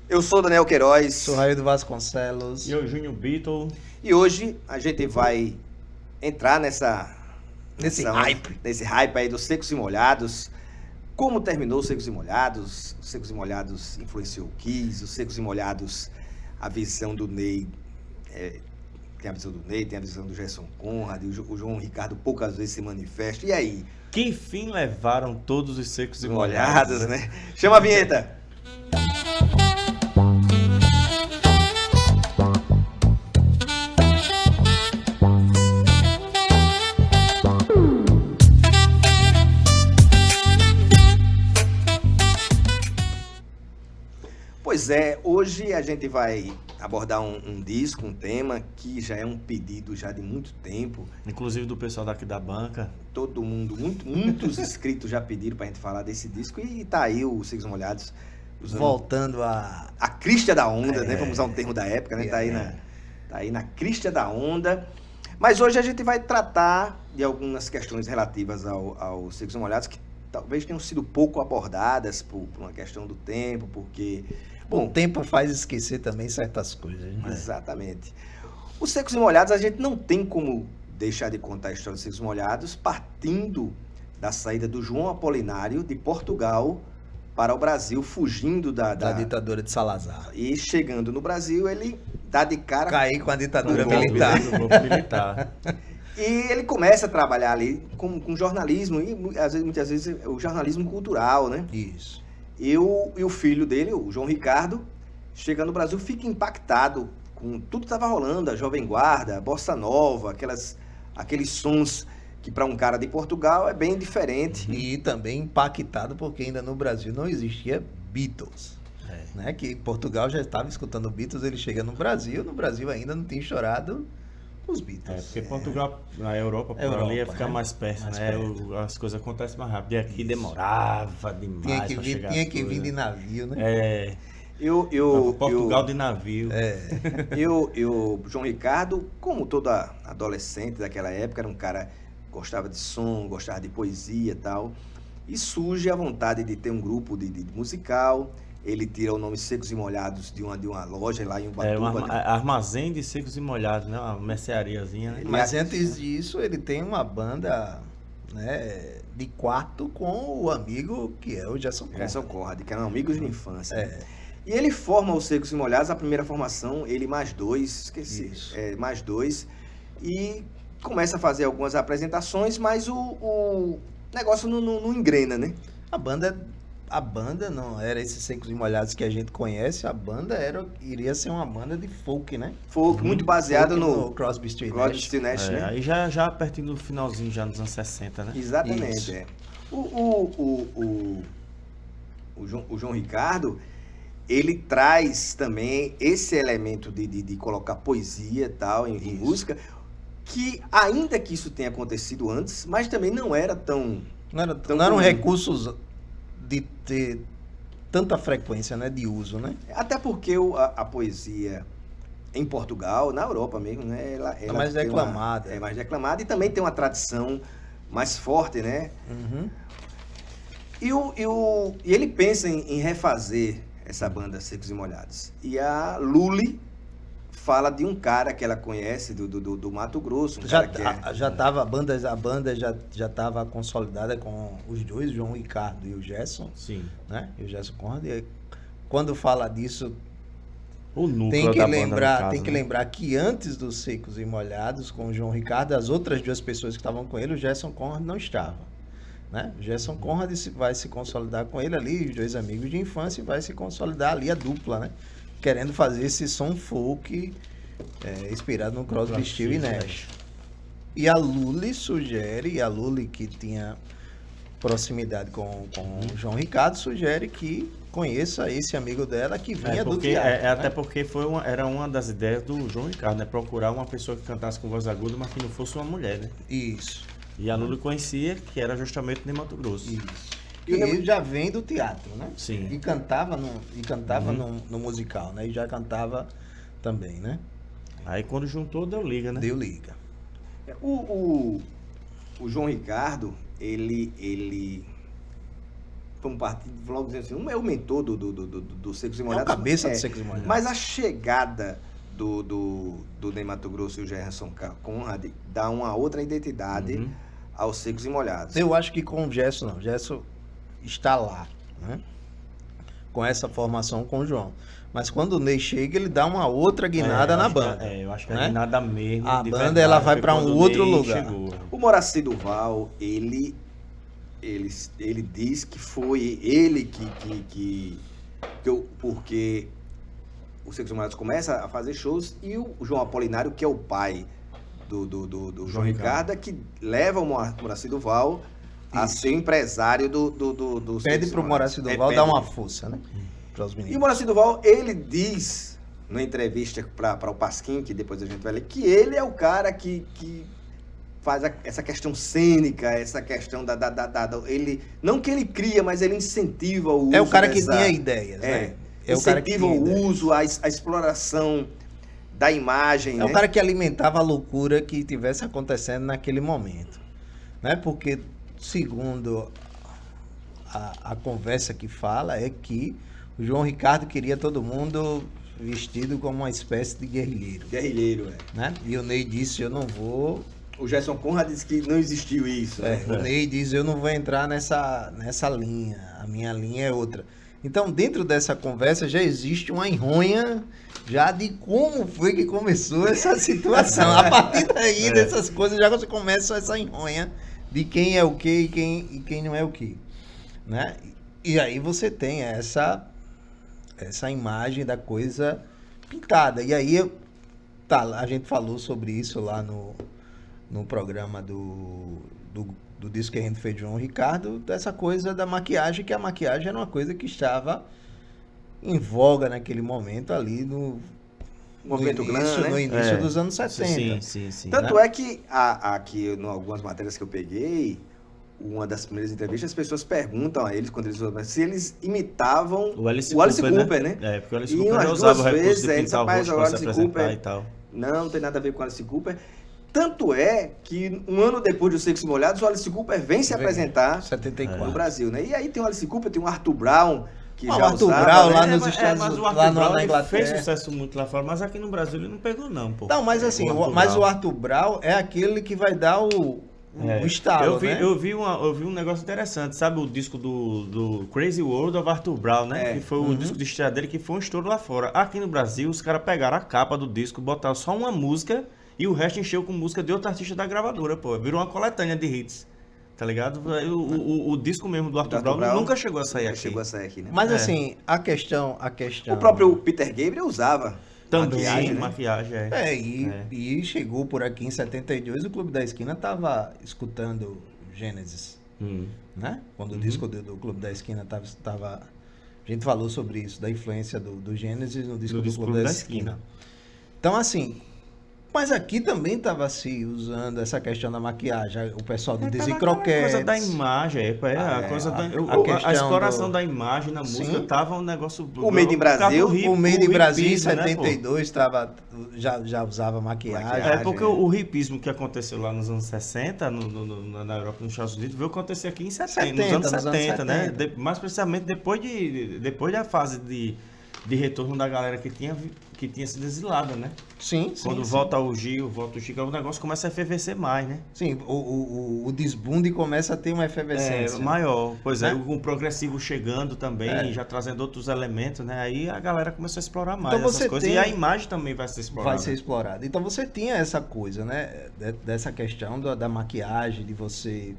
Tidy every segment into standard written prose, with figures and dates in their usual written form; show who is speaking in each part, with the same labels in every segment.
Speaker 1: Eu sou Daniel Queiroz.
Speaker 2: Sou Raio do Vasconcelos.
Speaker 3: E eu, Júnior Beatle.
Speaker 1: E hoje a gente vai entrar nesse hype aí dos Secos e Molhados. Como terminou os Secos e Molhados? Os Secos e Molhados influenciou o Kiss, os Secos e Molhados, a visão do Ney, tem a visão do Ney, tem a visão do Gerson Conrad, o João Ricardo poucas vezes se manifesta. E aí?
Speaker 3: Que fim levaram todos os Secos e
Speaker 1: Molhados, né? Chama a vinheta! Pois é, hoje a gente vai abordar um disco, um tema que já é um pedido já de muito tempo.
Speaker 3: Inclusive do pessoal daqui da banca.
Speaker 1: Todo mundo, muitos inscritos já pediram pra gente falar desse disco e tá aí o Secos e Molhados.
Speaker 2: Voltando a
Speaker 1: crista da onda, né? Vamos usar um termo da época, né? Tá aí na crista da onda. Mas hoje a gente vai tratar de algumas questões relativas ao Secos e Molhados que talvez tenham sido pouco abordadas por uma questão do tempo, porque...
Speaker 2: Bom, o tempo faz esquecer também certas coisas, né?
Speaker 1: Exatamente. Os Secos e Molhados, a gente não tem como deixar de contar a história dos Secos e Molhados partindo da saída do João Apolinário de Portugal para o Brasil, fugindo da
Speaker 2: ditadura de Salazar.
Speaker 1: E chegando no Brasil, ele dá de cara...
Speaker 2: Cair com a ditadura militar.
Speaker 1: E ele começa a trabalhar ali com jornalismo, e muitas vezes o jornalismo cultural, né?
Speaker 2: Isso.
Speaker 1: E o filho dele, o João Ricardo, chega no Brasil, fica impactado com tudo que estava rolando, a Jovem Guarda, a Bossa Nova, aqueles sons que para um cara de Portugal é bem diferente.
Speaker 2: E também impactado porque ainda no Brasil não existia Beatles. Né? Que Portugal já estava escutando Beatles, ele chega no Brasil ainda não tinha estourado os Beatles.
Speaker 3: Porque Portugal, na Europa, por ali ia ficar mais perto, né? As coisas acontecem mais rápido. E aqui demorava demais para chegar.
Speaker 2: Tinha que vir de navio, né?
Speaker 3: Portugal de navio.
Speaker 1: João Ricardo, como todo adolescente daquela época, era um cara que gostava de som, gostava de poesia e tal. E surge a vontade de ter um grupo de musical. Ele tira o nome Secos e Molhados de uma loja lá em Ubatuba.
Speaker 3: Armazém de Secos e Molhados, né? Uma merceariazinha. Né?
Speaker 2: Mas antes disso, ele tem uma banda, né, de quarto com o amigo que é o Gerson Conrad.
Speaker 1: Gerson Conrad, que eram amigos de infância. E ele forma os Secos e Molhados, a primeira formação, ele mais dois, mais dois. E começa a fazer algumas apresentações, mas o negócio não engrena, né?
Speaker 2: A banda não era esses Secos e Molhados que a gente conhece, a banda iria ser uma banda de folk, né?
Speaker 1: Folk, muito baseado no
Speaker 2: Crosby, Stills
Speaker 1: Nash, né?
Speaker 3: Aí já pertinho do finalzinho, já nos anos 60, né?
Speaker 1: Exatamente, O João Ricardo, ele traz também esse elemento de colocar poesia e tal em música, que ainda que isso tenha acontecido antes, mas também não era tão...
Speaker 2: Não eram recursos de ter tanta frequência, né, de uso, né?
Speaker 1: Até porque a poesia em Portugal, na Europa mesmo, né, ela
Speaker 2: é mais declamada.
Speaker 1: É mais declamada e também tem uma tradição mais forte, né?
Speaker 2: Uhum.
Speaker 1: E ele pensa em refazer essa banda Secos e Molhados. E a Lully fala de um cara que ela conhece do Mato Grosso.
Speaker 2: A banda já estava consolidada com os dois, João Ricardo e o Gerson.
Speaker 3: Sim.
Speaker 2: Né? E o Gerson Conrad. Quando fala disso,
Speaker 3: o núcleo
Speaker 2: tem que
Speaker 3: da
Speaker 2: lembrar,
Speaker 3: banda,
Speaker 2: tem que lembrar que antes dos Secos e Molhados, com o João Ricardo, as outras duas pessoas que estavam com ele, o Gerson Conrad não estava. Né? O Gerson Conrad vai se consolidar com ele ali, os dois amigos de infância, e vai se consolidar ali a dupla, né? Querendo fazer esse som folk inspirado no Crosby, Stills e Nash. E a Lully que tinha proximidade com o João Ricardo, sugere que conheça esse amigo dela que vinha do teatro. Né?
Speaker 3: Até porque era uma das ideias do João Ricardo, né? Procurar uma pessoa que cantasse com voz aguda, mas que não fosse uma mulher, né?
Speaker 2: Isso.
Speaker 3: E a Lully conhecia, que era justamente de Mato Grosso.
Speaker 2: Isso. E ele já vem do teatro, né?
Speaker 3: Sim.
Speaker 2: E cantava no musical, né? E já cantava também, né?
Speaker 3: Aí quando juntou, deu liga, né?
Speaker 2: Deu liga.
Speaker 1: O João Ricardo, ele para um partido, logo dizendo assim, não é o mentor do Secos e Molhados.
Speaker 2: É o cabeça do Secos e Molhados.
Speaker 1: Mas a chegada do Ney Matogrosso e o Gerson Conrad dá uma outra identidade aos Secos e Molhados.
Speaker 2: Eu acho que com o Gerson não. O Gerson está lá, né? Com essa formação com o João. Mas quando o Ney chega, ele dá uma outra guinada na banda.
Speaker 3: Eu acho que a guinada mesmo.
Speaker 2: A banda verdade, ela vai para um outro lugar. Chegou.
Speaker 1: O Moraci Duval, ele diz que foi ele porque o Secos e Molhados começa a fazer shows e o João Apolinário, que é o pai do João Ricardo, que leva o Moraci Duval a ser empresário do
Speaker 2: Pede pro Moraci Duval dar uma força, né? Para os meninos.
Speaker 1: E o Moraci Duval, ele diz na entrevista para o Pasquim, que depois a gente vai ler, que ele é o cara que faz essa questão cênica, essa questão ele não que ele cria, mas ele incentiva o uso.
Speaker 2: É o cara que tinha ideias, né?
Speaker 1: Incentiva o uso, a exploração da imagem.
Speaker 2: É o cara que alimentava a loucura que tivesse acontecendo naquele momento, né? Porque segundo a conversa que fala é que o João Ricardo queria todo mundo vestido como uma espécie de guerrilheiro.
Speaker 1: Guerrilheiro,
Speaker 2: né? E o Ney disse, eu não vou...
Speaker 1: O Gerson Conrad disse que não existiu isso.
Speaker 2: O Ney diz, eu não vou entrar nessa linha, a minha linha é outra. Então, dentro dessa conversa, já existe uma enronha já de como foi que começou essa situação. A partir daí, dessas coisas, já você começa essa enronha de quem é o quê e quem não é o quê. Né? E aí você tem essa imagem da coisa pintada. E aí, a gente falou sobre isso lá no programa do disco que a gente fez de João Ricardo, dessa coisa da maquiagem, que a maquiagem era uma coisa que estava em voga naquele momento ali no início dos anos 70.
Speaker 1: Sim. Tanto é que aqui, em algumas matérias que eu peguei, uma das primeiras entrevistas, as pessoas perguntam a eles, quando eles se eles imitavam o Alice Cooper, né?
Speaker 3: É, porque o Alice Cooper já usava o recurso de pintar o rosto para se apresentar e tal.
Speaker 1: Não tem nada a ver com o Alice Cooper. Tanto é que um ano depois do Secos e Molhados, o Alice Cooper vem se apresentar
Speaker 2: 74.
Speaker 1: no Brasil, né? E aí tem o Alice Cooper, tem o Arthur Brown, que já
Speaker 2: o Arthur
Speaker 1: usava,
Speaker 2: Brown
Speaker 1: né?
Speaker 2: lá nos Estados Unidos, lá na Inglaterra.
Speaker 3: Fez sucesso muito lá fora, mas aqui no Brasil ele não pegou não, pô.
Speaker 2: Não, mas assim, o Arthur Brown é aquele que vai dar o estalo,
Speaker 3: eu vi um negócio interessante, sabe o disco do Crazy World of Arthur Brown, né? Que foi o disco de estreia dele, que foi um estouro lá fora. Aqui no Brasil, os caras pegaram a capa do disco, botaram só uma música e o resto encheu com música de outro artista da gravadora, pô. Virou uma coletânea de hits, tá ligado? O disco mesmo do Arthur Brown nunca chegou a sair aqui.
Speaker 1: Né?
Speaker 2: Mas assim, a questão...
Speaker 1: O próprio Peter Gabriel usava
Speaker 3: também maquiagem,
Speaker 2: E chegou por aqui em 72, o Clube da Esquina tava escutando Gênesis, né? Quando o disco do Clube da Esquina tava... A gente falou sobre isso, da influência do Gênesis no disco do Clube da Esquina. Então, assim... Mas aqui também estava se usando essa questão da maquiagem, o pessoal do Desencroquetes.
Speaker 3: A coisa da imagem, a exploração da imagem na música tava um negócio...
Speaker 1: O Made in Brasil,
Speaker 2: o Made in Brasil em 72 já usava maquiagem.
Speaker 3: Porque o hipismo que aconteceu lá nos anos 60, na Europa e nos Estados Unidos, veio acontecer aqui nos anos 70, né? Mais precisamente depois da fase de retorno da galera que tinha sido exilada, né?
Speaker 2: Sim.
Speaker 3: Quando volta o Gil, volta o Chico, o negócio começa a efervescer mais, né?
Speaker 2: Sim, o desbunde começa a ter uma efervescência.
Speaker 3: Maior. Pois é, o progressivo chegando também, já trazendo outros elementos, né? Aí a galera começou a explorar mais essas coisas. E a imagem também vai ser explorada.
Speaker 2: Então você tinha essa coisa, né? Dessa questão da maquiagem, de você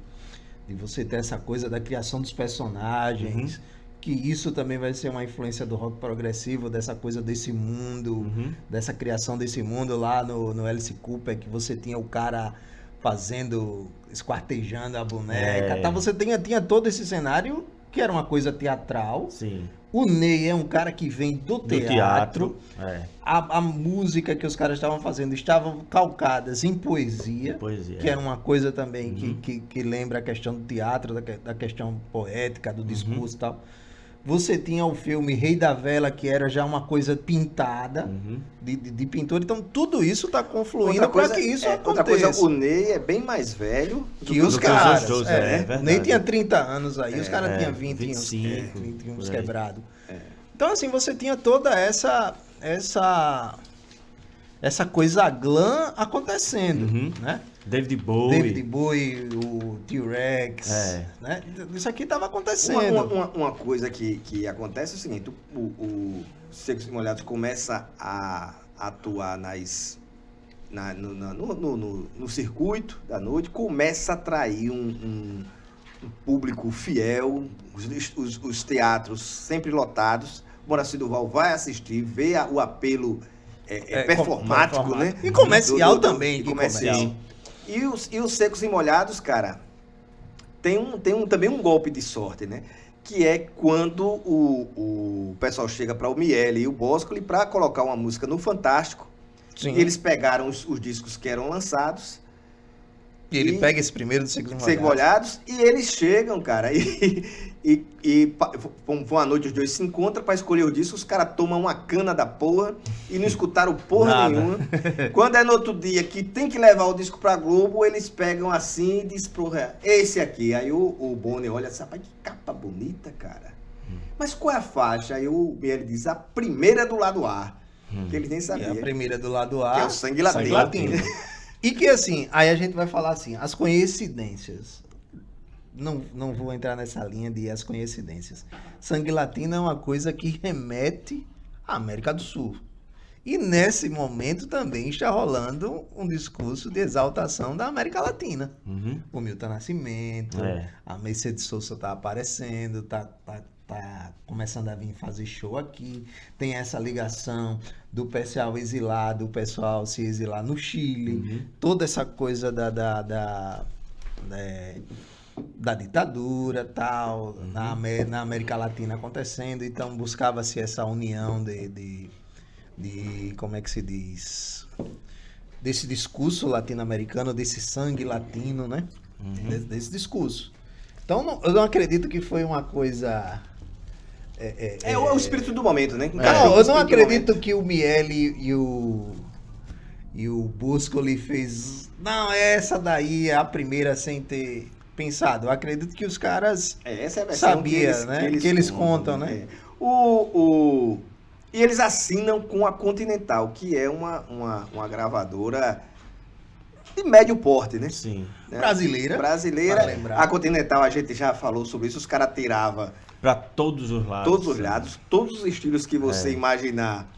Speaker 2: ter essa coisa da criação dos personagens... que isso também vai ser uma influência do rock progressivo, dessa coisa desse mundo, dessa criação desse mundo lá no Alice Cooper, que você tinha o cara esquartejando a boneca, tá? Você tinha todo esse cenário, que era uma coisa teatral.
Speaker 3: Sim.
Speaker 2: O Ney é um cara que vem do teatro. A música que os caras estavam fazendo estavam calcadas em poesia. Que era uma coisa também que lembra a questão do teatro, da questão poética, do discurso e tal. Você tinha o filme Rei da Vela, que era já uma coisa pintada, de pintor. Então, tudo isso está confluindo para que isso aconteça.
Speaker 1: Outra coisa, o Ney é bem mais velho
Speaker 2: que os caras. O Ney tinha 30 anos aí, os caras tinham 25, 21 quebrados. Então, assim, você tinha toda essa coisa glam acontecendo, né?
Speaker 3: David Bowie,
Speaker 2: o T-Rex, né? Isso aqui estava acontecendo.
Speaker 1: Uma coisa que acontece é o seguinte, o Secos e Molhados começa a atuar no circuito da noite, começa a atrair um público fiel, os teatros sempre lotados. Moraci Duval vai assistir, vê o apelo performático, né?
Speaker 2: E comercial também.
Speaker 1: Comercial. E os Secos e Molhados, cara, tem também um golpe de sorte, né? Que é quando o pessoal chega para o Miele e o Boscoli para colocar uma música no Fantástico. Sim. Eles pegaram os discos que eram lançados.
Speaker 2: E ele pega esse primeiro do Secos
Speaker 1: e Molhados. E eles chegam, cara, e uma noite os dois se encontram para escolher o disco, os caras tomam uma cana da porra e não escutaram porra nenhuma. Quando é no outro dia que tem que levar o disco pra Globo, eles pegam assim e dizem esse aqui. Aí o Boni olha assim, rapaz, que capa bonita, cara. Mas qual é a faixa? Aí o Miele diz, a primeira do lado A. Que ele nem sabia.
Speaker 2: E a primeira do lado A.
Speaker 1: Que é o Sangue Latino.
Speaker 2: E que assim, aí a gente vai falar assim, as coincidências. Não vou entrar nessa linha de as coincidências. Sangue Latino é uma coisa que remete à América do Sul. E nesse momento também está rolando um discurso de exaltação da América Latina. O Milton Nascimento, a Mercedes Sosa está aparecendo, tá começando a vir fazer show aqui. Tem essa ligação do pessoal exilado, o pessoal se exilar no Chile. Toda essa coisa da ditadura tal, na América Latina acontecendo. Então buscava-se essa união de como é que se diz, desse discurso latino-americano, desse sangue latino, né? Desse discurso. Então eu não acredito que foi uma coisa...
Speaker 1: É o espírito do momento, né?
Speaker 2: Eu não acredito que o Miele e o Boscoli fez... Não, essa daí é a primeira sem ter pensado. Eu acredito que os caras
Speaker 1: essa é a versão
Speaker 2: sabiam, que eles contam, né?
Speaker 1: E eles assinam com a Continental, que é uma gravadora de médio porte, né?
Speaker 2: Sim.
Speaker 1: Né?
Speaker 2: Brasileira.
Speaker 1: A Continental, a gente já falou sobre isso, os caras tiravam...
Speaker 3: Para todos os lados.
Speaker 1: Todos os lados, todos os estilos que você imaginar.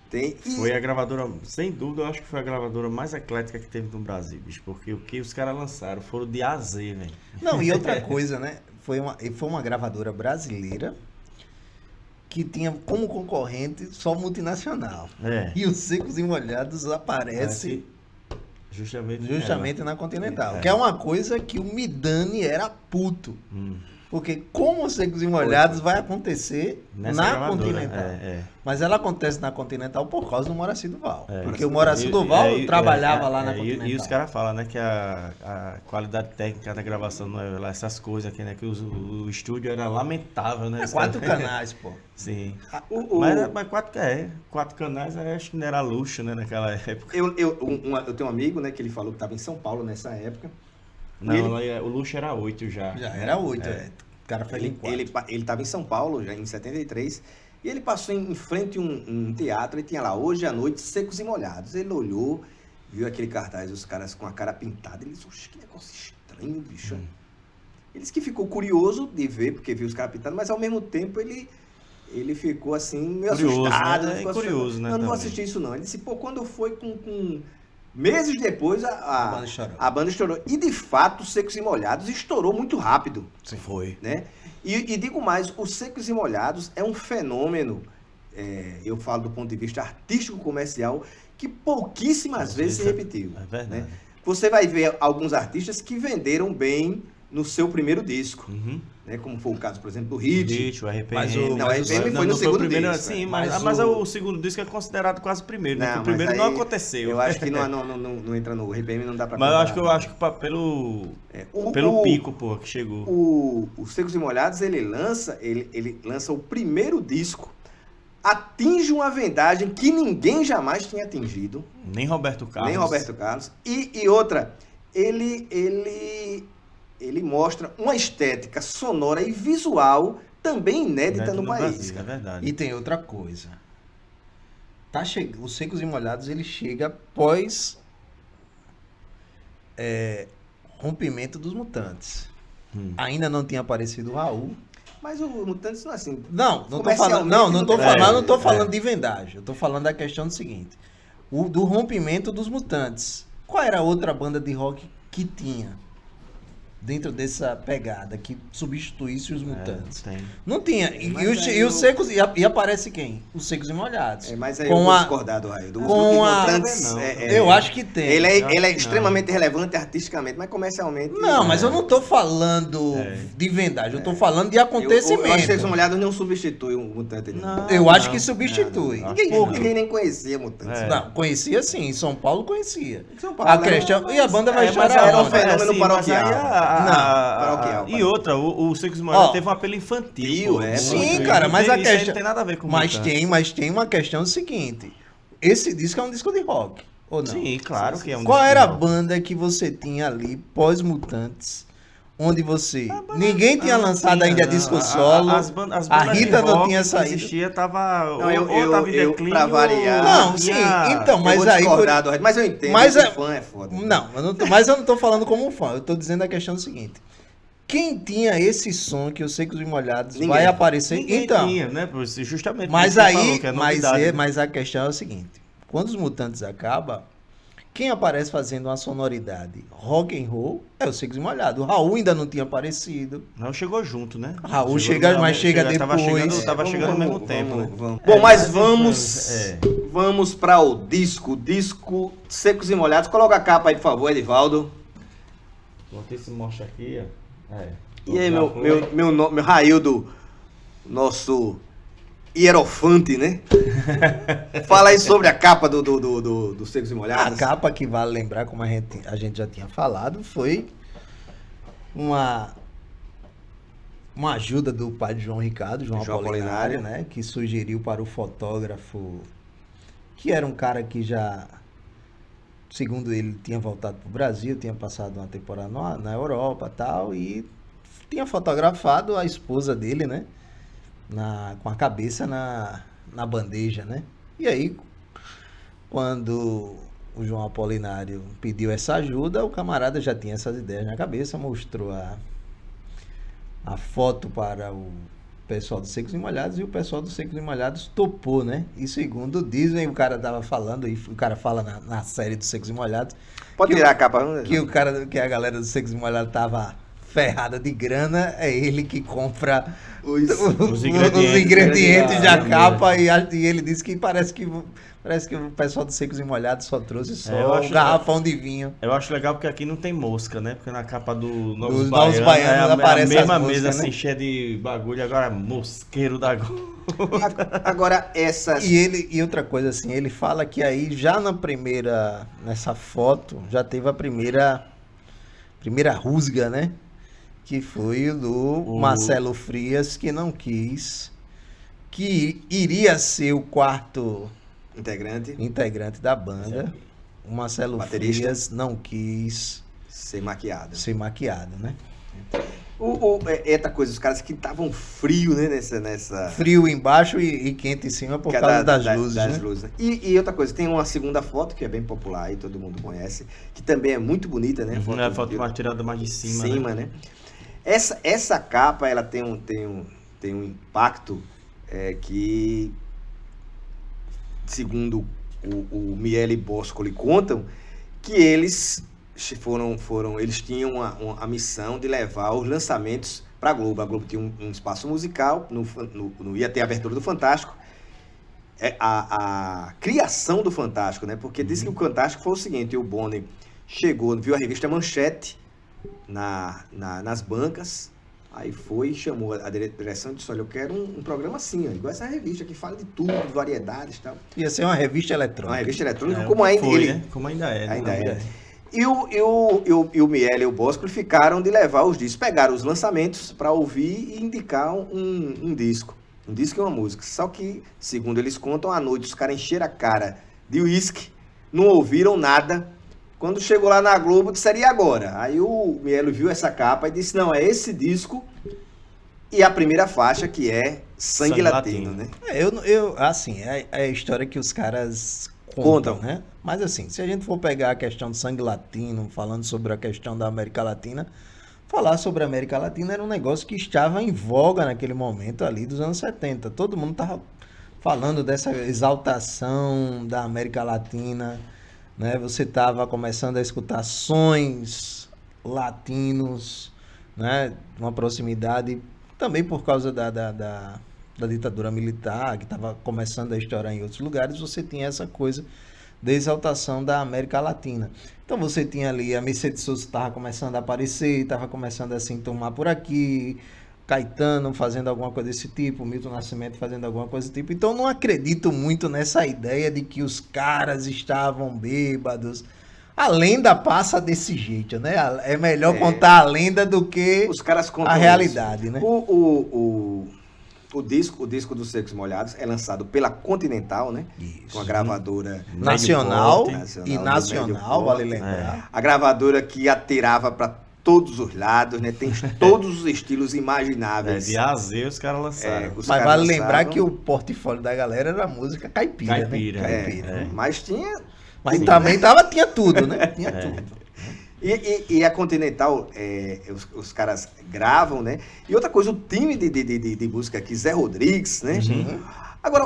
Speaker 1: Tem.
Speaker 3: Foi a gravadora, sem dúvida, eu acho que foi a gravadora mais eclética que teve no Brasil, bicho, porque o que os caras lançaram foram de A a Z, velho.
Speaker 2: Não, e outra coisa, né? Foi uma gravadora brasileira que tinha como concorrente só multinacional. E os Secos e Molhados aparece justamente na Continental. Que é uma coisa que o Midani era puto. Porque como os Secos e Molhados vai acontecer na Continental. Mas ela acontece na Continental por causa do Moraci Duval. Porque o Moraci Duval trabalhava lá na Continental.
Speaker 3: E os caras falam, né, que a qualidade técnica da gravação não é lá essas coisas aqui, né? Que o estúdio era lamentável, né?
Speaker 2: 4 canais, pô.
Speaker 3: Sim. Mas 4 canais acho que não era luxo, né, naquela época.
Speaker 1: Eu tenho um amigo, né, que ele falou que estava em São Paulo nessa época.
Speaker 3: Não, o luxo era 8 já.
Speaker 2: Já era 8, O cara foi em 4.
Speaker 1: Ele estava em São Paulo, já em 73, e ele passou em frente a um teatro e tinha lá, hoje à noite, Secos e Molhados. Ele olhou, viu aquele cartaz, os caras com a cara pintada, ele disse, oxe, que negócio estranho, bicho. Ele disse que ficou curioso de ver, porque viu os caras pintados, mas ao mesmo tempo ele ficou assim, meio assustado.
Speaker 3: Né? Curioso, né?
Speaker 1: Não vou assistir isso não. Ele disse, quando foi com meses depois, a banda estourou. E, de fato, Secos e Molhados estourou muito rápido.
Speaker 3: Sim, foi.
Speaker 1: Né? E digo mais, o Secos e Molhados é um fenômeno, eu falo do ponto de vista artístico-comercial, que pouquíssimas vezes se repetiu.
Speaker 3: É verdade.
Speaker 1: Né? Você vai ver alguns artistas que venderam bem no seu primeiro disco. né? Como foi o caso, por exemplo, do Hit.
Speaker 3: O RPM.
Speaker 1: Não, o RPM foi no segundo disco.
Speaker 3: Sim, mas o segundo disco é considerado quase o primeiro, né? Porque o primeiro não aconteceu.
Speaker 1: Eu acho que não entra no RPM, não dá pra
Speaker 3: comparar. Mas eu acho que pelo pico, pô, que chegou.
Speaker 1: O Secos e Molhados, ele lança o primeiro disco, atinge uma vendagem que ninguém jamais tinha atingido.
Speaker 3: Nem Roberto Carlos.
Speaker 1: E outra, ele mostra uma estética sonora e visual também inédita no país.
Speaker 3: Brasil, é verdade.
Speaker 2: E tem outra coisa. Os Secos e Molhados, ele chega após rompimento dos Mutantes. Ainda não tinha aparecido o Raul.
Speaker 1: Mas o Mutantes não é assim.
Speaker 2: Não tô falando de vendagem. Eu tô falando da questão do seguinte. Do rompimento dos Mutantes. Qual era a outra banda de rock que tinha dentro dessa pegada que substituísse os Mutantes? Não tinha. E os Secos, e aparece quem? Os Secos e Molhados.
Speaker 1: Mas aí eu vou discordar do Raio.
Speaker 2: Eu acho que tem.
Speaker 1: Ele é extremamente relevante artisticamente, mas comercialmente...
Speaker 2: Não, mas eu não tô falando de vendagem, eu tô falando de acontecimento.
Speaker 1: Eu acho que os Secos e Molhados não substituem o Mutante.
Speaker 2: Eu acho que substitui.
Speaker 1: Ninguém nem conhecia Mutantes.
Speaker 2: Não, conhecia sim. Em São Paulo conhecia.
Speaker 1: E
Speaker 2: a banda vai chorar.
Speaker 1: Era um fenômeno paroquial.
Speaker 3: E outra, o Secos e Molhados teve um apelo infantil.
Speaker 2: Sim, cara, mas a questão
Speaker 3: não tem nada a ver com
Speaker 2: mas tem uma questão seguinte. Esse disco é um disco de rock, ou não?
Speaker 3: Sim, claro que é um disco.
Speaker 2: Qual era a banda que você tinha ali pós-Mutantes? Onde ninguém tinha lançado ainda disco solo. A Rita não tinha saído.
Speaker 3: Existia, tava
Speaker 1: em declínio. Pra variar.
Speaker 2: Não, sim. Então, mas aí.
Speaker 1: Mas eu entendo. Fã é foda.
Speaker 2: Mas eu não tô falando como um fã. Eu tô dizendo a questão seguinte. Quem tinha esse som que os Secos e Molhados vai aparecer?
Speaker 3: Ninguém tinha, né? Justamente.
Speaker 2: Mas aí, mas a questão é o seguinte. Quando os Mutantes acabam, quem aparece fazendo uma sonoridade rock and roll é o Secos e Molhados. O Raul ainda não tinha aparecido.
Speaker 3: Raul chegou junto, né?
Speaker 2: Raul chega depois.
Speaker 3: Tava chegando ao mesmo tempo, né?
Speaker 1: Bom, mas vamos para o disco Secos e Molhados. Coloca a capa aí, por favor, Edivaldo.
Speaker 3: Vou ter esse mostra aqui, ó.
Speaker 1: E aí, meu Raildo, nosso hierofante, né? Fala aí sobre a capa do Secos e Molhados.
Speaker 2: A capa, que vale lembrar, como a gente já tinha falado, foi uma ajuda do pai de João Ricardo, João Apolinário, né? Que sugeriu para o fotógrafo, que era um cara que já, segundo ele, tinha voltado para o Brasil, tinha passado uma temporada na Europa e tal, e tinha fotografado a esposa dele, né? Com a cabeça na bandeja, né? E aí, quando o João Apolinário pediu essa ajuda, o camarada já tinha essas ideias na cabeça, mostrou a foto para o pessoal dos Secos e Molhados, e o pessoal dos Secos e Molhados topou, né? E segundo dizem, o cara tava falando, e o cara fala na série dos Secos e Molhados...
Speaker 1: Pode tirar a capa.
Speaker 2: Que a galera dos Secos e Molhados tava ferrada de grana, é ele que compra os ingredientes da capa, e ele disse que parece que o pessoal dos Secos e Molhados só trouxe só um garrafão de vinho.
Speaker 3: Eu acho legal porque aqui não tem mosca, né? Porque na capa do Novos
Speaker 2: Baianos aparece
Speaker 3: a mesma mesa, né? Assim, cheia de bagulho, agora mosqueiro da...
Speaker 1: Agora essas...
Speaker 2: E outra coisa assim, ele fala que aí já nessa foto, já teve a primeira rusga, né? Que foi o do Marcelo Frias, que não quis, que iria ser o quarto integrante da banda. O Marcelo Frias não quis
Speaker 1: ser maquiado,
Speaker 2: né?
Speaker 1: Outra coisa, os caras que estavam frio, né? Nessa...
Speaker 2: Frio embaixo e quente em cima por causa das luzes, né?
Speaker 1: E outra coisa, tem uma segunda foto que é bem popular aí, todo mundo conhece, que também é muito bonita, né?
Speaker 3: A foto mais tirada mais de cima,
Speaker 1: né? Essa capa, ela tem um impacto que, segundo o Miele Boscoli contam, que eles eles tinham a missão de levar os lançamentos para a Globo. A Globo tinha um espaço musical, não ia ter a abertura do Fantástico, a criação do Fantástico, né? Porque disse que o Fantástico foi o seguinte: o Bonner viu a revista Manchete nas bancas, Aí foi e chamou a direção e disse, olha, eu quero um programa assim, ó, igual essa revista que fala de tudo, de variedades e tal.
Speaker 2: Ia ser uma revista eletrônica.
Speaker 1: Uma revista eletrônica, como ainda
Speaker 3: né? Como ainda é.
Speaker 1: Ainda é. E o Miele e o Bosco ficaram de levar os discos, pegaram os lançamentos para ouvir e indicar um disco. Um disco e uma música. Só que, segundo eles contam, à noite os caras encheram a cara de uísque, não ouviram nada. Quando chegou lá na Globo, disseram, e agora? Aí o Miele viu essa capa e disse, não, é esse disco e a primeira faixa, que é Sangue Latino, né?
Speaker 2: Assim, é a história que os caras contam, né? Mas assim, se a gente for pegar a questão do Sangue Latino, falando sobre a questão da América Latina, falar sobre a América Latina era um negócio que estava em voga naquele momento ali dos anos 70. Todo mundo estava falando dessa exaltação da América Latina, né? Você estava começando a escutar sons latinos, né? Uma proximidade, também por causa da ditadura militar, que estava começando a estourar em outros lugares, você tinha essa coisa da exaltação da América Latina. Então você tinha ali, a Mercedes Sosa estava começando a aparecer, estava começando a se enturmar por aqui, Caetano fazendo alguma coisa desse tipo, Milton Nascimento fazendo alguma coisa desse tipo. Então não acredito muito nessa ideia de que os caras estavam bêbados. A lenda passa desse jeito, né? É melhor contar a lenda do que
Speaker 1: os caras contam
Speaker 2: a realidade,
Speaker 1: isso,
Speaker 2: né?
Speaker 1: O disco dos Secos e Molhados é lançado pela Continental, né?
Speaker 2: Isso.
Speaker 1: Uma gravadora
Speaker 2: nacional,
Speaker 1: nacional,
Speaker 2: vale lembrar.
Speaker 1: A gravadora que atirava para todos os lados, né? Tem todos os estilos imagináveis.
Speaker 3: De A a Z os caras lançaram.
Speaker 2: Mas vale lembrar que o portfólio da galera era música caipira, né?
Speaker 1: Caipira. Mas tinha...
Speaker 2: Mas também tinha tudo, né? Tinha tudo.
Speaker 1: E a Continental, os caras gravam, né? E outra coisa, o time de música aqui, Zé Rodrigues, né?
Speaker 2: Uhum.
Speaker 1: Agora,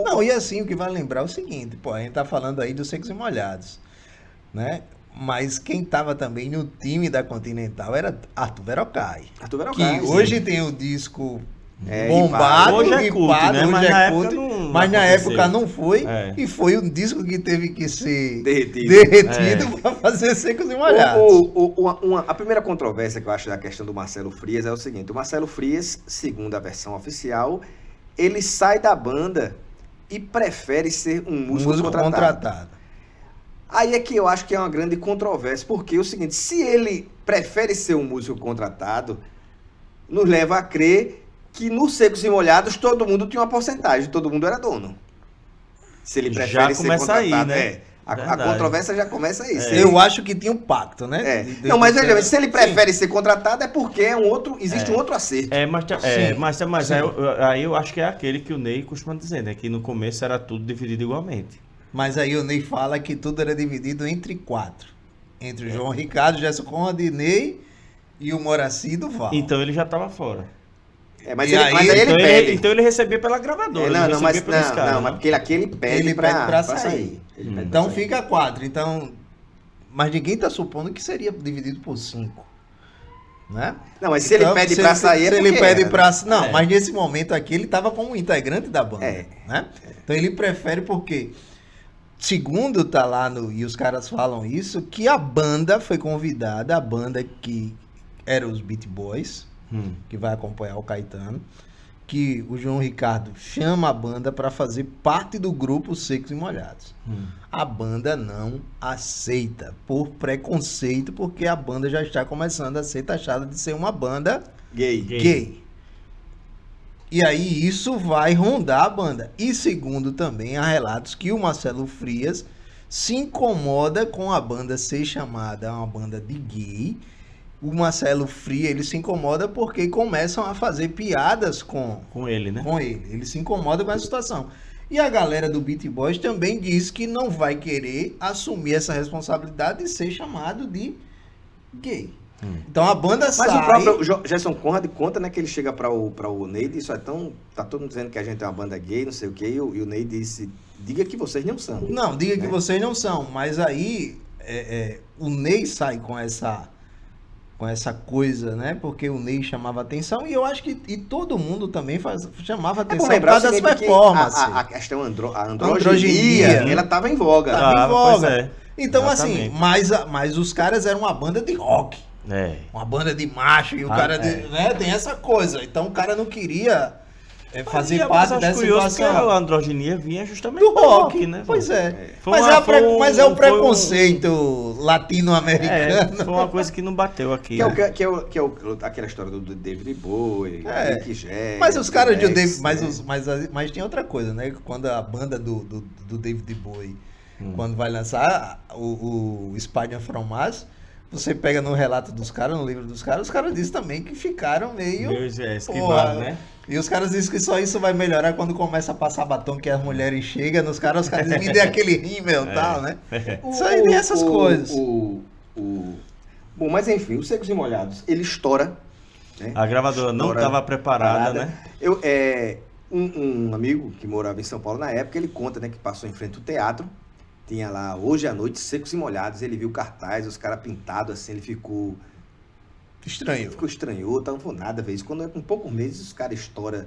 Speaker 2: Não, e assim, o que vale lembrar é o seguinte, pô, a gente tá falando aí dos Secos e Molhados, né? Mas quem tava também no time da Continental era Arthur Verocai. Que hoje tem o disco bombado,
Speaker 3: hoje é culto, né?
Speaker 2: Mas na época não foi. E foi um disco que teve que ser derretido para fazer Secos e Molhados.
Speaker 1: A primeira controvérsia que eu acho da questão do Marcelo Frias é o seguinte: o Marcelo Frias, segundo a versão oficial, ele sai da banda e prefere ser um músico contratado. Aí é que eu acho que é uma grande controvérsia, porque é o seguinte: se ele prefere ser um músico contratado, nos leva a crer que nos Secos e Molhados todo mundo tinha uma porcentagem, todo mundo era dono. Se ele prefere ser contratado,
Speaker 3: aí, né?
Speaker 1: A controvérsia já começa aí.
Speaker 2: Eu acho que tinha um pacto, né?
Speaker 1: Não, mas veja, se ele prefere ser contratado é porque existe um outro acerto.
Speaker 3: Mas aí eu acho que é aquele que o Ney costuma dizer, né? Que no começo era tudo dividido igualmente.
Speaker 2: Mas aí o Ney fala que tudo era dividido entre 4. Entre o João Ricardo, Gerson Conrad, Ney e o Moraci do Val.
Speaker 3: Então ele já estava fora.
Speaker 1: Mas aí ele pede.
Speaker 3: Então ele recebia pela gravadora.
Speaker 1: Mas porque aqui ele pede pra sair.
Speaker 2: Então fica 4. Então, mas ninguém está supondo que seria dividido por 5. Né?
Speaker 1: Não, mas se ele pede pra sair,
Speaker 2: mas nesse momento aqui ele estava como integrante da banda. Né? Então ele prefere porque, segundo tá lá e os caras falam isso, que a banda foi convidada, a banda que era os Beat Boys, que vai acompanhar o Caetano, que o João Ricardo chama a banda para fazer parte do grupo Secos e Molhados. A banda não aceita, por preconceito, porque a banda já está começando a ser taxada de ser uma banda gay. E aí isso vai rondar a banda. E segundo também há relatos que o Marcelo Frias se incomoda com a banda ser chamada uma banda de gay. O Marcelo Frias, ele se incomoda porque começam a fazer piadas com
Speaker 3: ele, né?
Speaker 2: Com ele. Ele se incomoda com essa situação. E a galera do Beat Boys também diz que não vai querer assumir essa responsabilidade de ser chamado de gay. Então a banda sai...
Speaker 1: Mas o próprio Gerson Conrad conta, né, que ele chega para o Ney e diz, tá todo mundo dizendo que a gente é uma banda gay, não sei o quê, e o Ney disse, diga que vocês não são.
Speaker 2: Não, diga que vocês não são, mas aí o Ney sai com essa coisa, né, porque o Ney chamava atenção, e eu acho que todo mundo também chamava atenção por causa das performances.
Speaker 1: A questão androginia, ela estava em voga.
Speaker 2: Então, exatamente. Assim, mas os caras eram uma banda de rock. uma banda de macho, e o cara né, tem essa coisa. Então o cara não queria fazer parte dessa situação.
Speaker 3: A androginia vinha justamente
Speaker 2: do rock, né? Pois é. Mas é o preconceito latino-americano.
Speaker 3: Foi uma coisa que não bateu aqui.
Speaker 1: Que é aquela história do David Bowie, Mick Jagger.
Speaker 2: Mas os caras de David... Mas tem outra coisa, né? Quando a banda do David Bowie, quando vai lançar o Spider from Mars, você pega no relato dos caras, no livro dos caras, os caras dizem também que ficaram meio...
Speaker 3: esquivado, né?
Speaker 2: E os caras dizem que só isso vai melhorar quando começa a passar batom, que as mulheres chegam nos caras, os caras dizem, me dê aquele rímel e tal, né? Isso aí tem essas coisas.
Speaker 1: Bom, mas enfim, os Secos e Molhados, ele estoura. Né?
Speaker 3: A gravadora não estava preparada, né?
Speaker 1: Um amigo que morava em São Paulo na época, ele conta, né, que passou em frente ao teatro, tinha lá, hoje à noite, Secos e Molhados, ele viu cartaz, os caras pintados assim, ele ficou... Estranhou, tá, não foi nada ver isso. Quando com poucos meses os caras estouram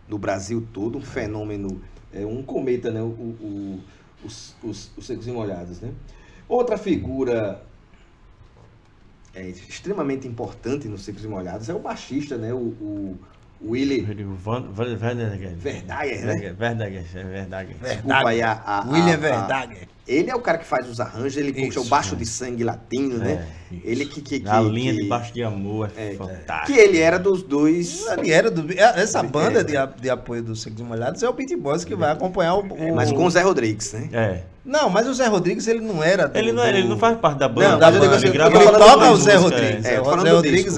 Speaker 1: no Brasil todo, um fenômeno, um cometa, né? Os Secos e Molhados, né? Outra figura extremamente importante nos Secos e Molhados é o baixista, né? O Willy Verdaguer, né?
Speaker 3: Verdaguer.
Speaker 1: Desculpa aí
Speaker 2: William Verdaguer.
Speaker 1: Ele é o cara que faz os arranjos, ele puxa o baixo de sangue latino, né? Ele
Speaker 3: a linha de baixo de amor é fantástica.
Speaker 1: Que ele era dos dois...
Speaker 2: Essa banda de apoio dos Secos e Molhados é o Beat Boys que vai acompanhar
Speaker 1: mas com o Zé Rodrigues, né?
Speaker 2: Não, mas o Zé Rodrigues, ele não era...
Speaker 3: Ele não faz parte da banda.
Speaker 2: Ele toca o Zé Rodrigues. O Zé Rodrigues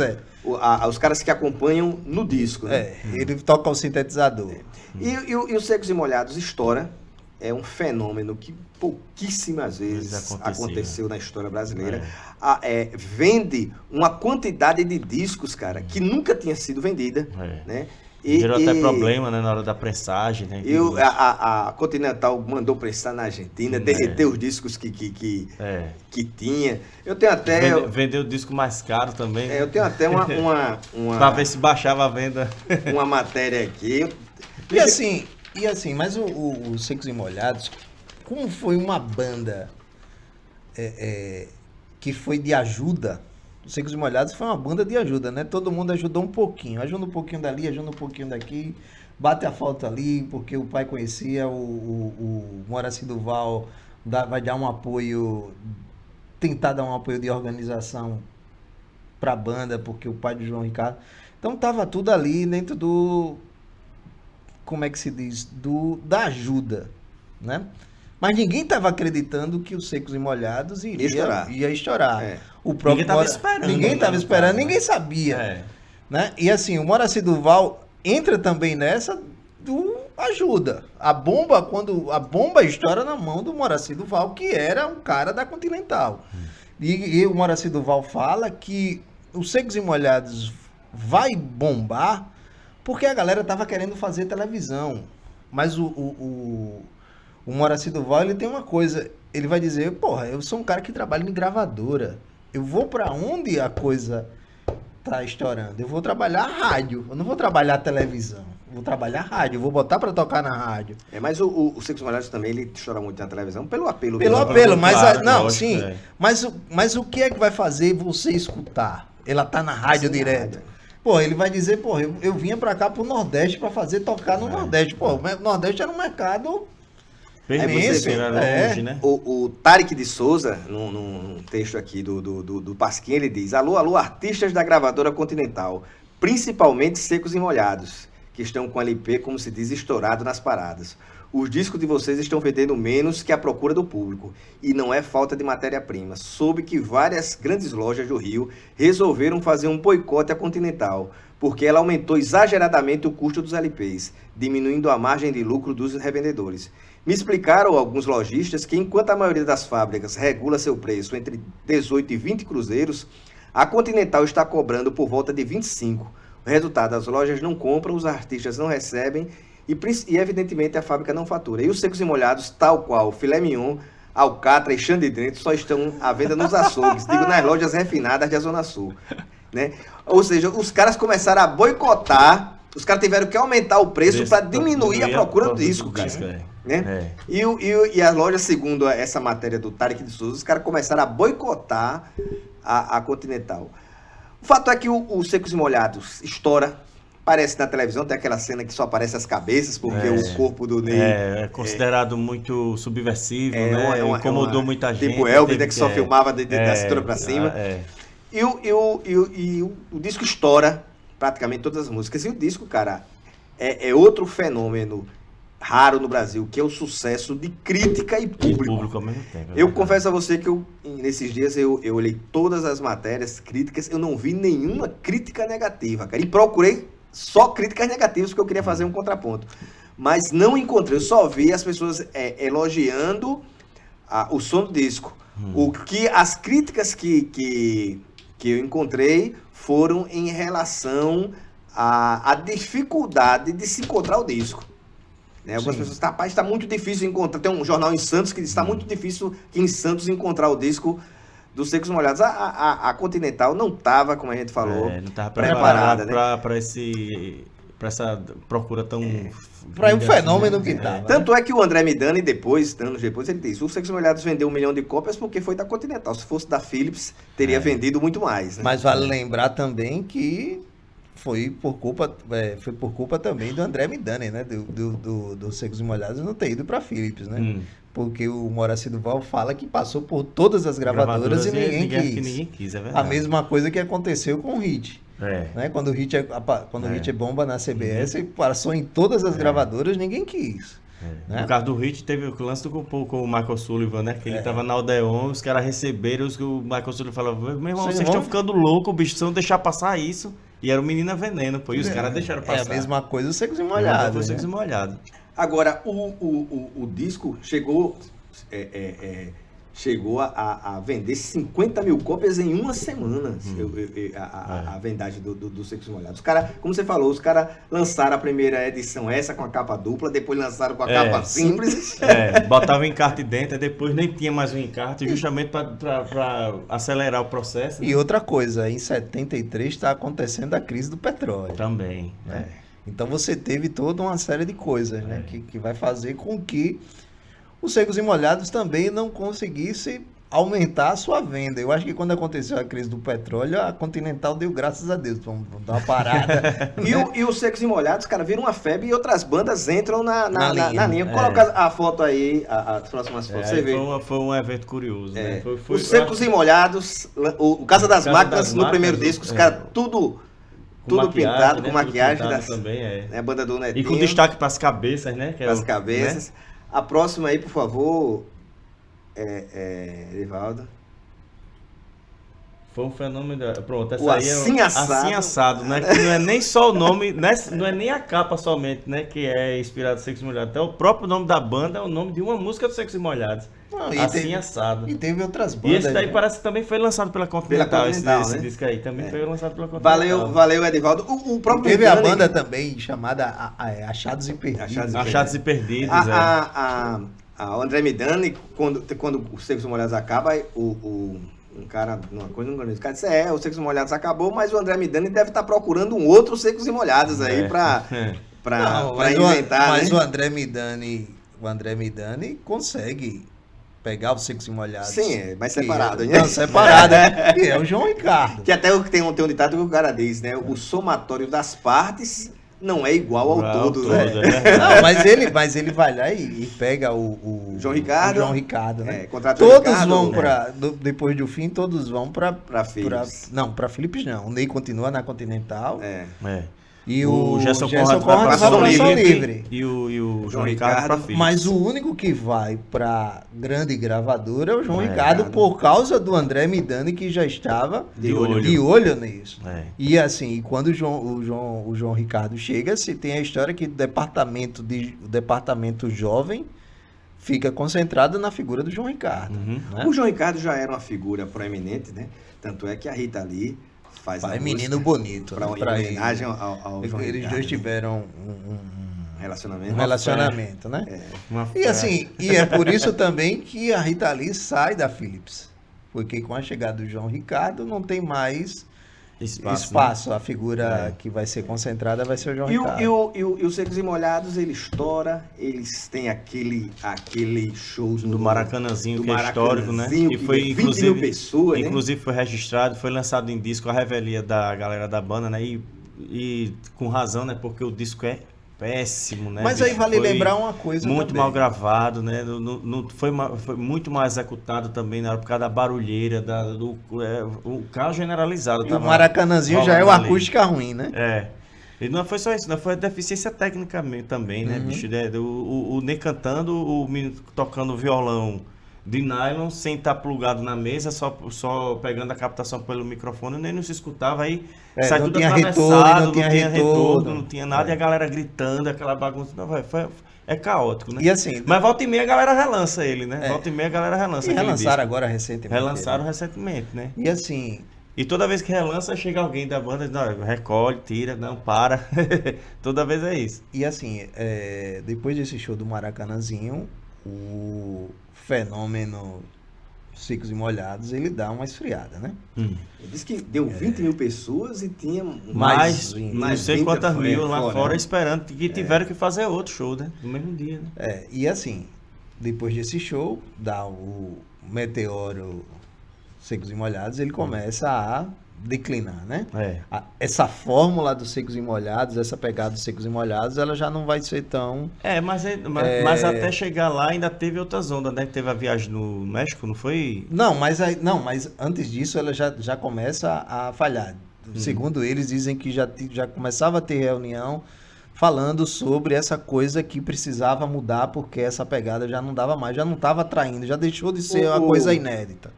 Speaker 1: os caras que acompanham no disco, né?
Speaker 2: Ele toca o sintetizador.
Speaker 1: E o Secos e Molhados estoura. É um fenômeno que pouquíssimas vezes aconteceu na história brasileira. Vende uma quantidade de discos, cara, que nunca tinha sido vendida, né?
Speaker 3: Gerou até problema, né, na hora da pressagem, né?
Speaker 1: A Continental mandou pressar na Argentina, derreteu os discos que tinha. Eu tenho até...
Speaker 3: Vendeu o disco mais caro também.
Speaker 1: Eu tenho até uma
Speaker 3: pra ver se baixava a venda.
Speaker 1: Uma matéria aqui.
Speaker 2: E assim, mas o Secos e Molhados, como foi uma banda que foi de ajuda, o Secos e Molhados foi uma banda de ajuda, né? Todo mundo ajudou um pouquinho, ajuda um pouquinho dali, ajuda um pouquinho daqui, bate a falta ali, porque o pai conhecia, o Moraci Duval vai dar um apoio, tentar dar um apoio de organização pra banda, porque o pai do João Ricardo... Então tava tudo ali dentro do... como é que se diz, da ajuda, né? Mas ninguém estava acreditando que os Secos e Molhados ia estourar. Ninguém estava esperando, ninguém sabia. Né? E assim, o Moraci Duval entra também nessa do ajuda. Quando a bomba estoura na mão do Moraci Duval, que era um cara da Continental. E o Moraci Duval fala que os Secos e Molhados vai bombar porque a galera tava querendo fazer televisão. Mas o Moraci Duval, ele tem uma coisa. Ele vai dizer, porra, eu sou um cara que trabalha em gravadora. Eu vou pra onde a coisa tá estourando? Eu vou trabalhar rádio. Eu não vou trabalhar televisão. Eu vou trabalhar rádio. Eu vou botar pra tocar na rádio.
Speaker 1: Mas o Secos e Molhados também, ele estoura muito na televisão pelo apelo.
Speaker 2: Pelo apelo, mas... Claro, não, lógico, sim. Mas o que é que vai fazer você escutar? Ela tá na rádio direto. Pô, ele vai dizer, pô, eu vinha pra cá pro Nordeste pra tocar no Nordeste. Pô, o Nordeste era um mercado imenso.
Speaker 3: Longe, né?
Speaker 1: O Tarek de Souza, num texto aqui do Pasquim, ele diz: alô, artistas da gravadora Continental, principalmente Secos e Molhados, que estão com LP, como se diz, estourado nas paradas. Os discos de vocês estão vendendo menos que a procura do público. E não é falta de matéria-prima. Soube que várias grandes lojas do Rio resolveram fazer um boicote à Continental, porque ela aumentou exageradamente o custo dos LPs, diminuindo a margem de lucro dos revendedores. Me explicaram alguns lojistas que, enquanto a maioria das fábricas regula seu preço entre 18 e 20 cruzeiros, a Continental está cobrando por volta de 25. O resultado, as lojas não compram, os artistas não recebem e evidentemente, a fábrica não fatura. E os Secos e Molhados, tal qual filé mignon, alcatra e chã de dentro, só estão à venda nos açougues, digo, nas lojas refinadas da Zona Sul. Né? Ou seja, os caras começaram a boicotar, os caras tiveram que aumentar o preço para diminuir a procura do disco, cara. Né? E as lojas, segundo essa matéria do Tarek de Souza, os caras começaram a boicotar a Continental. O fato é que o Secos e Molhados estoura, aparece na televisão, tem aquela cena que só aparece as cabeças, porque o corpo do Ney...
Speaker 3: É considerado muito subversivo, né? Incomodou muita gente.
Speaker 1: Tipo Elvis, né, que só filmava da cintura pra cima. E o disco estoura praticamente todas as músicas. E o disco, cara, é outro fenômeno raro no Brasil, que é o sucesso de crítica e público.
Speaker 3: E público ao mesmo tempo.
Speaker 1: Eu confesso a você que nesses dias eu olhei todas as matérias críticas, eu não vi nenhuma crítica negativa, cara. E procurei só críticas negativas, porque eu queria fazer um contraponto. Mas não encontrei, eu só vi as pessoas elogiando o som do disco. As críticas que eu encontrei foram em relação à dificuldade de se encontrar o disco. Né? Algumas pessoas dizem, rapaz, está muito difícil encontrar. Tem um jornal em Santos que diz que está muito difícil em Santos encontrar o disco dos Secos e Molhados. A Continental não estava, como a gente falou,
Speaker 3: não estava preparada, né? para essa procura tão...
Speaker 2: Para um fenômeno que estava.
Speaker 1: Tanto é que o André Midani, anos depois, ele disse, o Secos e Molhados vendeu 1 milhão de cópias porque foi da Continental. Se fosse da Philips, teria vendido muito mais. Né?
Speaker 2: Mas vale lembrar também que foi por culpa também do André Midani, né? Do Secos e Molhados não ter ido para a Philips, né? Porque o Moraci Duval fala que passou por todas as gravadoras e ninguém quis.
Speaker 3: É verdade.
Speaker 2: A mesma coisa que aconteceu com o Hit. Né? Quando o Hit é bomba na CBS, passou em todas as gravadoras, ninguém quis. Né?
Speaker 3: No caso do Hit, teve o lance com o Michael Sullivan, né? Que ele tava na Odeon, os caras receberam, o Michael Sullivan falou, meu irmão, vocês estão ficando loucos, bicho, vocês vão deixar passar isso. E era o Menina Veneno, pô, e os caras deixaram passar.
Speaker 2: É a mesma coisa, o Secos e Molhados.
Speaker 3: Secos e Molhados.
Speaker 1: Agora, o disco chegou a vender 50 mil cópias em uma semana, a vendagem do Secos e Molhados. Os caras, como você falou, os caras lançaram a primeira edição com a capa dupla, depois lançaram com a capa simples.
Speaker 3: Botavam encarte dentro, depois nem tinha mais um encarte, justamente para acelerar o processo. Né?
Speaker 2: E outra coisa, em 73 está acontecendo a crise do petróleo.
Speaker 3: Também,
Speaker 2: Então você teve toda uma série de coisas, né, que vai fazer com que os Secos e Molhados também não conseguisse aumentar a sua venda. Eu acho que quando aconteceu a crise do petróleo, a Continental deu graças a Deus, vamos dar uma parada.
Speaker 1: E os Secos e Molhados, cara, viram uma febre e outras bandas entram na linha. Coloca a foto aí, as próximas fotos, você vê.
Speaker 3: Foi um evento curioso, né?
Speaker 1: Os Secos e Molhados, o Casa das Máquinas, no primeiro disco, os caras tudo pintado, com maquiagem.
Speaker 3: Também
Speaker 1: a banda do Netinho.
Speaker 3: E com destaque para as cabeças, né?
Speaker 1: Para as cabeças. Né? A próxima aí, por favor, Erivaldo.
Speaker 3: Foi um fenômeno. Pronto, essa
Speaker 1: o
Speaker 3: aí
Speaker 1: Assim Assado.
Speaker 3: Assim Assado, né? Que não é nem só o nome, não é nem a capa somente, né? Que é inspirado no Secos e Molhados. Então, o próprio nome da banda é o nome de uma música do Secos e Molhados. Assim Assado.
Speaker 2: E teve outras bandas.
Speaker 3: E esse daí parece que também foi lançado pela Continental. Esse disco aí também foi lançado pela Continental.
Speaker 1: Valeu, Edivaldo. O próprio
Speaker 2: teve a banda também chamada Achados e Perdidos.
Speaker 3: Achados e Perdidos,
Speaker 1: o André Midani, quando o Secos e Molhados acaba, um cara, uma coisa, o cara disse, o Secos e Molhados acabou, mas o André Midani deve estar procurando um outro Secos e Molhados aí pra inventar,
Speaker 2: mas
Speaker 1: né?
Speaker 2: o André Midani consegue pegar os Secos e Molhados.
Speaker 1: Sim, mas separado, né?
Speaker 2: Não, separado, que é o João Ricardo.
Speaker 1: Que até tem um ditado que o cara diz, né? O somatório das partes não é igual ao todo, né?
Speaker 2: Não, mas ele vai lá e pega o
Speaker 1: João Ricardo,
Speaker 2: né?
Speaker 1: Todos
Speaker 2: vão para depois do fim, todos vão para
Speaker 1: Philips.
Speaker 2: Não, para Philips não. O Ney continua na Continental. E
Speaker 3: o Gerson Conrad
Speaker 2: vai para Ação Livre.
Speaker 3: E o João Ricardo para Philips.
Speaker 2: Mas o único que vai para grande gravadora é o João Ricardo por causa do André Midani, que já estava de olho nisso. E assim, quando o João Ricardo chega, se tem a história que o departamento jovem fica concentrado na figura do João Ricardo. Né?
Speaker 1: O João Ricardo já era uma figura proeminente, né? Tanto é que a Rita Lee faz a
Speaker 2: Menino Bonito,
Speaker 1: para uma homenagem ao João
Speaker 2: Eles
Speaker 1: Ricardo.
Speaker 2: dois tiveram
Speaker 1: relacionamento,
Speaker 2: né? E assim, é por isso também que a Rita Lee sai da Philips, porque com a chegada do João Ricardo não tem mais espaço, né? A figura que vai ser concentrada vai ser o João Ricardo.
Speaker 1: E o Secos e Molhados, ele estoura, eles têm aquele show
Speaker 3: do Maracanãzinho, que é histórico, né? Que foi, inclusive, pessoas, inclusive né? Foi registrado, foi lançado em disco, a revelia da galera da banda, né? E com razão, né? Porque o disco é péssimo, né?
Speaker 2: Mas aí vale lembrar uma coisa
Speaker 3: muito
Speaker 2: também.
Speaker 3: Mal gravado, né? Foi muito mal executado também, por causa da barulheira, o carro generalizado.
Speaker 2: E o Maracanãzinho já é uma acústica ruim, né?
Speaker 3: E não foi só isso, não foi a deficiência técnica também, né, bicho? O Ney cantando, o menino tocando violão de nylon, sem estar plugado na mesa, só pegando a captação pelo microfone, nem não se escutava, aí sai tudo atravessado, não tinha retorno, não tinha nada, e a galera gritando, aquela bagunça, não, é caótico, né?
Speaker 2: E assim,
Speaker 3: mas volta e meia a galera relança ele, né? Volta e meia a galera relança.
Speaker 2: E relançaram agora recentemente.
Speaker 3: Relançaram recentemente, né?
Speaker 2: E assim...
Speaker 3: E toda vez que relança, chega alguém da banda, não, recolhe, tira, não, para. Toda vez é isso.
Speaker 2: E assim, depois desse show do Maracanãzinho, o fenômeno Secos e Molhados, ele dá uma esfriada, né?
Speaker 1: Ele disse que deu 20 mil pessoas e tinha
Speaker 3: mais não sei quantas mil lá fora esperando, que tiveram que fazer outro show, né? No mesmo dia, né?
Speaker 2: E assim, depois desse show, dá o meteoro Secos e Molhados, ele começa a declinar, né? Essa fórmula dos Secos e Molhados, essa pegada dos Secos e Molhados, ela já não vai ser tão...
Speaker 3: Mas até chegar lá ainda teve outras ondas, né? Teve a viagem no México, não foi?
Speaker 2: Mas antes disso ela já começa a falhar. Segundo eles, dizem que já começava a ter reunião falando sobre essa coisa que precisava mudar, porque essa pegada já não dava mais, já não estava atraindo, já deixou de ser uma coisa inédita.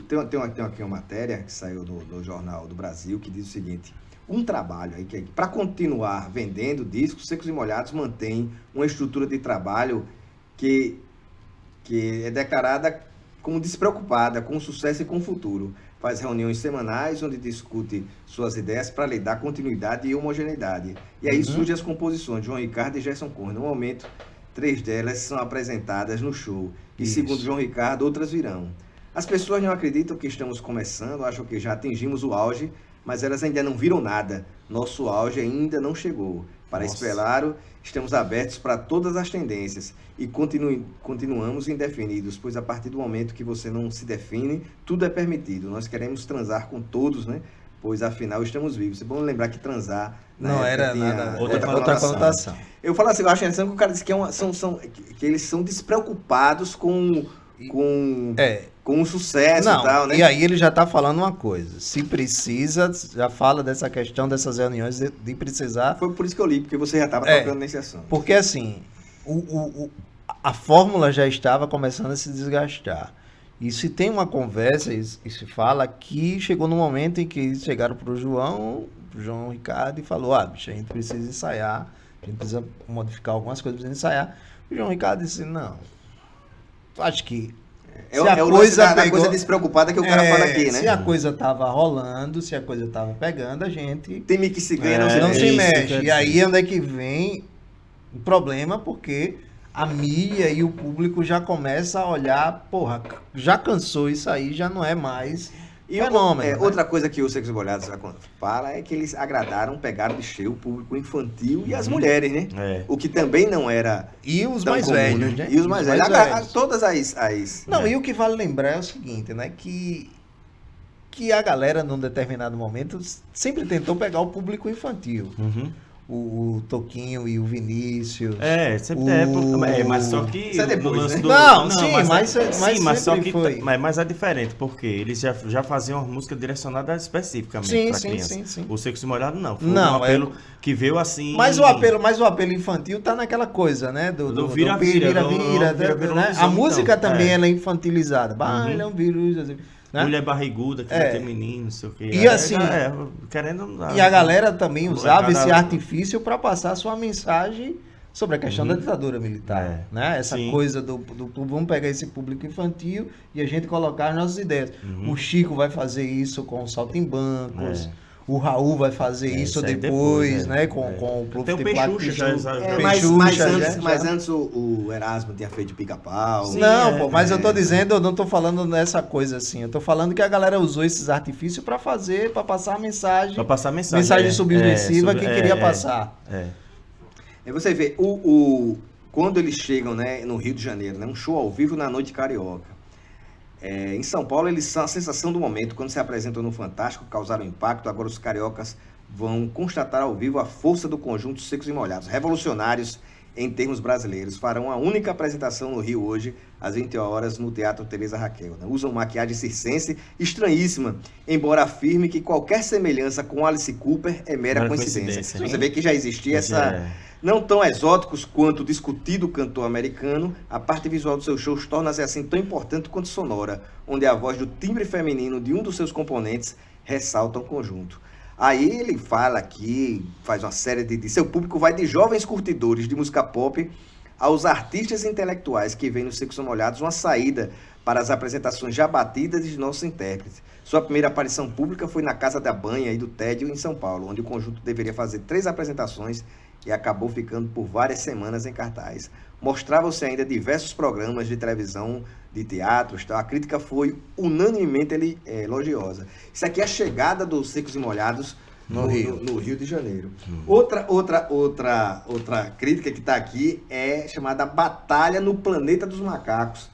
Speaker 1: Tem aqui uma matéria que saiu do Jornal do Brasil que diz o seguinte: um trabalho aí que para continuar vendendo discos, Secos e Molhados mantém uma estrutura de trabalho que é declarada como despreocupada com o sucesso e com o futuro. Faz reuniões semanais onde discute suas ideias para lhe dar continuidade e homogeneidade. E aí surgem as composições de João Ricardo e Gerson Corrêa. No momento, 3 delas são apresentadas no show. E segundo João Ricardo, outras virão. As pessoas não acreditam que estamos começando, acham que já atingimos o auge, mas elas ainda não viram nada. Nosso auge ainda não chegou. Para Espelaro, estamos abertos para todas as tendências e continuamos indefinidos, pois a partir do momento que você não se define, tudo é permitido. Nós queremos transar com todos, né? Pois afinal estamos vivos. É bom lembrar que transar
Speaker 2: não era nada, outra conotação.
Speaker 1: Eu falo assim, eu acho interessante que o cara disse que eles são despreocupados com o sucesso e tal, né?
Speaker 2: E aí ele já está falando uma coisa. Se precisa, já fala dessa questão dessas reuniões de precisar.
Speaker 1: Foi por isso que eu li, porque você já estava tocando nesse assunto.
Speaker 2: Porque assim, a fórmula já estava começando a se desgastar. E se tem uma conversa, e se fala que chegou no momento em que chegaram pro João Ricardo e falou: bicho, a gente precisa ensaiar, a gente precisa modificar algumas coisas, precisa ensaiar. O João Ricardo disse: não, acho que
Speaker 1: a coisa despreocupada que o cara fala aqui, né?
Speaker 2: Se a coisa tava rolando, se a coisa tava pegando, a gente...
Speaker 1: Tem que se ganha,
Speaker 2: não se mexe. E aí onde é que vem o problema, porque a mídia e o público já começa a olhar, porra, já cansou isso aí, já não é mais fenômeno. Né?
Speaker 1: Outra coisa que o Secos e Molhados fala é que eles pegaram de cheio o público infantil e as mulheres, né? O que também não era...
Speaker 2: E os mais velhos, né?
Speaker 1: E os mais velhos. Todas as...
Speaker 2: Não, e o que vale lembrar é o seguinte, né? Que a galera, num determinado momento, sempre tentou pegar o público infantil. O Toquinho e o Vinícius.
Speaker 3: Mas só que...
Speaker 1: Isso é depois, né?
Speaker 2: Mas só que foi.
Speaker 3: Mas é diferente, porque eles já faziam uma música direcionada especificamente para criança. Sim. O Secos e Molhados não. Foi um apelo que veio assim...
Speaker 2: Mas o apelo infantil tá naquela coisa, né? Do vira-vira. Né? A música também ela é infantilizada. Ele é um vírus, assim... Né?
Speaker 3: Mulher barriguda, que vai ter menino, não sei o que.
Speaker 2: E assim,
Speaker 3: querendo...
Speaker 2: E a galera também usava esse artifício para passar a sua mensagem sobre a questão da ditadura militar. Né? Essa coisa do vamos pegar esse público infantil e a gente colocar as nossas ideias. O Chico vai fazer isso com o Saltimbancos. o Raul vai fazer isso depois, né? Com o Pluf
Speaker 3: tem o Peixuxa
Speaker 1: mas antes o Erasmo tinha feito Pica-Pau.
Speaker 2: Não, mas eu tô dizendo, eu não tô falando nessa coisa assim. Eu tô falando que a galera usou esses artifícios para passar a mensagem.
Speaker 3: Para passar a mensagem.
Speaker 2: Mensagem subversiva que queria passar.
Speaker 1: Aí você vê, quando eles chegam, né, no Rio de Janeiro, né, um show ao vivo na Noite Carioca. Em São Paulo, eles são a sensação do momento. Quando se apresentam no Fantástico, causaram impacto. Agora os cariocas vão constatar ao vivo a força do conjunto Secos e Molhados. Revolucionários em termos brasileiros. Farão a única apresentação no Rio hoje, às 20 horas, no Teatro Teresa Raquel. Né? Usam maquiagem circense estranhíssima, embora afirme que qualquer semelhança com Alice Cooper é mera coincidência. Você vê que já existia essa... Não tão exóticos quanto o discutido cantor americano, a parte visual dos seus shows torna-se assim tão importante quanto sonora, onde a voz do timbre feminino de um dos seus componentes ressalta o conjunto. Aí ele fala aqui, faz uma série de... Seu público vai de jovens curtidores de música pop aos artistas intelectuais que veem nos Secos e Molhados uma saída para as apresentações já batidas de nossos intérpretes. Sua primeira aparição pública foi na Casa da Banha e do Tédio, em São Paulo, onde o conjunto deveria fazer 3 apresentações e acabou ficando por várias semanas em cartaz. Mostravam-se ainda diversos programas de televisão, de teatros, a crítica foi unanimemente elogiosa. Isso aqui é a chegada dos Secos e Molhados no Rio de Janeiro. Outra crítica que está aqui é chamada Batalha no Planeta dos Macacos,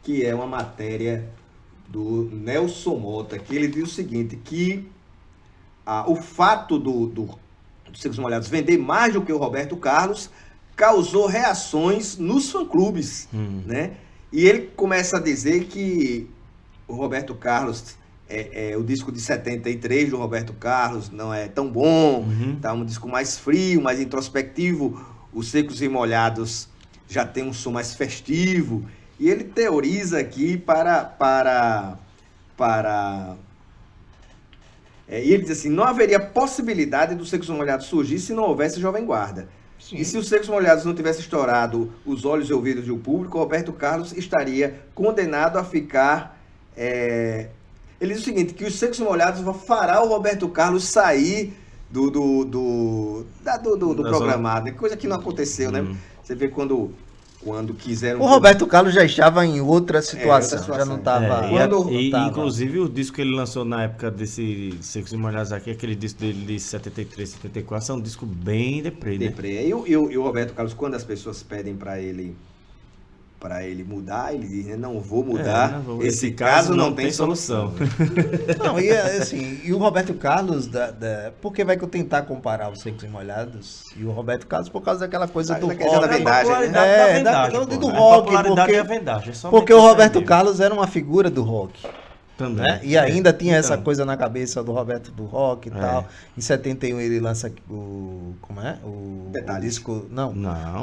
Speaker 1: que é uma matéria do Nelson Mota, que ele diz o seguinte, que o fato do Secos e Molhados vender mais do que o Roberto Carlos causou reações nos fã-clubes, né? E ele começa a dizer que o Roberto Carlos, o disco de 73 do Roberto Carlos não é tão bom, tá um disco mais frio, mais introspectivo. Os Secos e Molhados já tem um som mais festivo. E ele teoriza aqui e ele diz assim, não haveria possibilidade do Secos e Molhados surgir se não houvesse Jovem Guarda. Sim. E se os Secos e Molhados não tivesse estourado os olhos e ouvidos do público, Roberto Carlos estaria condenado a ficar... Ele diz o seguinte, que os Secos e Molhados fará o Roberto Carlos sair do programado, coisa que não aconteceu, né? Você vê quando quiseram...
Speaker 2: O Roberto Carlos já estava em outra situação, já não estava...
Speaker 3: Inclusive o disco que ele lançou na época desse Secos e Molhados aqui, aquele disco dele de 73, 74, é um disco bem deprê, né?
Speaker 1: E o Roberto Carlos, quando as pessoas pedem para ele mudar, ele diz, né, não vou mudar, esse caso não tem solução.
Speaker 2: Não, e o Roberto Carlos, por que vai tentar comparar os Secos e Molhados e o Roberto Carlos por causa daquela coisa do rock?
Speaker 1: Da vendagem,
Speaker 2: do rock, porque o Roberto Carlos era uma figura do rock.
Speaker 3: Também.
Speaker 2: Né? E ainda tinha essa coisa na cabeça do Roberto do rock e tal. Em 71 ele lança o disco... Não,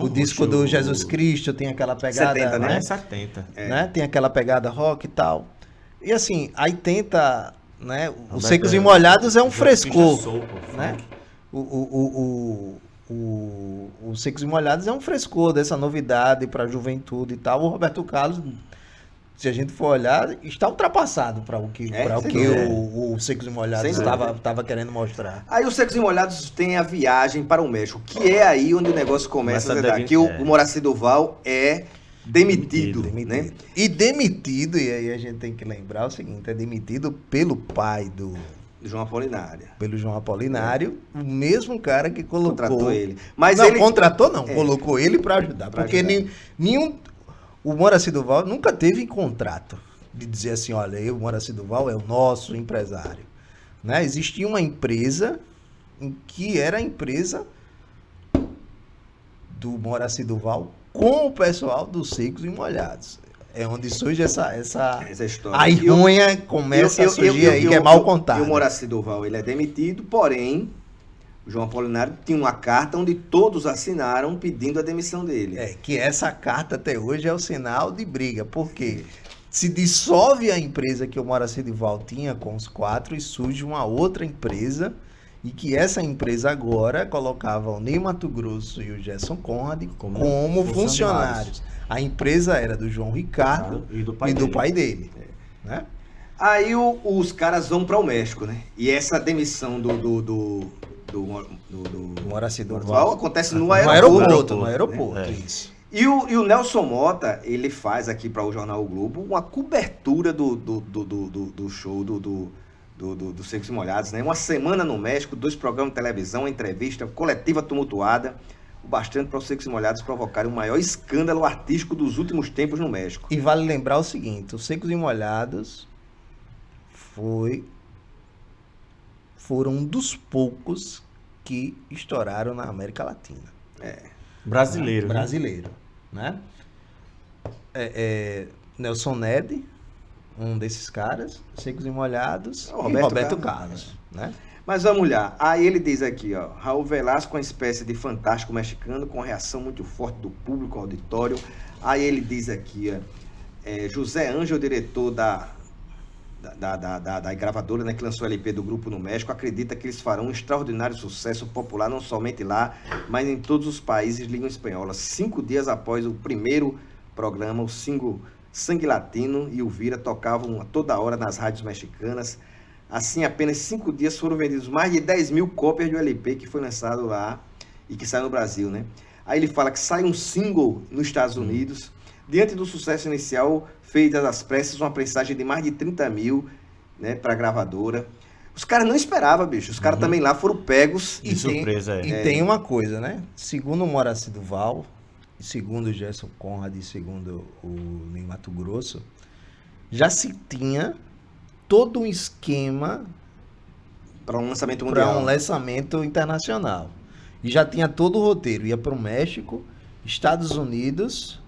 Speaker 2: o disco do Jesus Cristo tem aquela pegada...
Speaker 1: 70, né?
Speaker 3: 70.
Speaker 2: Né? Tem aquela pegada rock e tal. E assim, aí tenta... Né? Os Secos e Molhados é um frescor. Né? Os Secos e Molhados é um frescor dessa novidade para a juventude e tal. O Roberto Carlos... Se a gente for olhar, está ultrapassado para o que o Secos e Molhados estava querendo mostrar.
Speaker 1: Aí os Secos e Molhados têm a viagem para o México, que é aí onde o negócio começa a dar. Que o Moraci Duval é demitido. Né?
Speaker 2: E demitido, e aí a gente tem que lembrar o seguinte, é demitido pelo pai do
Speaker 1: João Apolinário.
Speaker 2: Pelo João Apolinário, o mesmo cara que
Speaker 1: contratou ele.
Speaker 2: Mas não, contratou não, colocou ele para ajudar. Porque nenhum... O Moraci Duval nunca teve contrato de dizer assim, olha, o Moraci Duval é o nosso empresário. Né? Existia uma empresa que era a empresa do Moraci Duval com o pessoal dos Secos e Molhados. É onde surge essa
Speaker 1: história.
Speaker 2: A irronha começa a surgir aí, que é mal contado.
Speaker 1: E o Moraci Duval, ele é demitido, porém... O João Apolinário tinha uma carta onde todos assinaram pedindo a demissão dele.
Speaker 2: Que essa carta até hoje é o sinal de briga, porque se dissolve a empresa que o Moraci Duval tinha com os 4 e surge uma outra empresa, e que essa empresa agora colocava o Ney Matogrosso e o Gerson Conrad como funcionários. A empresa era do João Ricardo e do pai dele. Né?
Speaker 1: Aí os caras vão para o México, né? E essa demissão do
Speaker 2: Moraci
Speaker 1: Durval acontece no aeroporto.
Speaker 2: No aeroporto, isso.
Speaker 1: E o Nelson Mota, ele faz aqui para o jornal O Globo uma cobertura do show do Secos e Molhados, né? Uma semana no México, 2 programas de televisão, uma entrevista coletiva tumultuada, o bastante para os Secos e Molhados provocarem o maior escândalo artístico dos últimos tempos no México.
Speaker 2: E vale lembrar o seguinte, os Secos e Molhados foram um dos poucos que estouraram na América Latina.
Speaker 3: Brasileiro.
Speaker 2: Brasileiro, né? Nelson Ned, um desses caras, Secos e Molhados, e Roberto Carlos, né?
Speaker 1: Mas vamos lá, aí ele diz aqui, ó, Raul Velasco, uma espécie de fantástico mexicano com reação muito forte do público, auditório. Aí ele diz aqui, ó, José Ângelo, diretor da gravadora, né, que lançou o LP do grupo no México, acredita que eles farão um extraordinário sucesso popular, não somente lá, mas em todos os países de língua espanhola. 5 dias após o primeiro programa, o single Sangue Latino e o Vira tocavam a toda hora nas rádios mexicanas. Assim, apenas 5 dias foram vendidos mais de 10 mil cópias do LP que foi lançado lá e que sai no Brasil, né? Aí ele fala que sai um single nos Estados Unidos. Diante do sucesso inicial, feitas às pressas, uma prensagem de mais de 30 mil, né, para a gravadora. Os caras não esperavam, bicho. Os caras também lá foram pegos.
Speaker 3: De surpresa,
Speaker 2: E tem uma coisa, né? Segundo o Moraci Durval, segundo o Gerson Conrad e segundo o Ney Mato Grosso, já se tinha todo um esquema
Speaker 1: para um lançamento mundial.
Speaker 2: Para um lançamento internacional. E já tinha todo o roteiro. Ia para o México, Estados Unidos,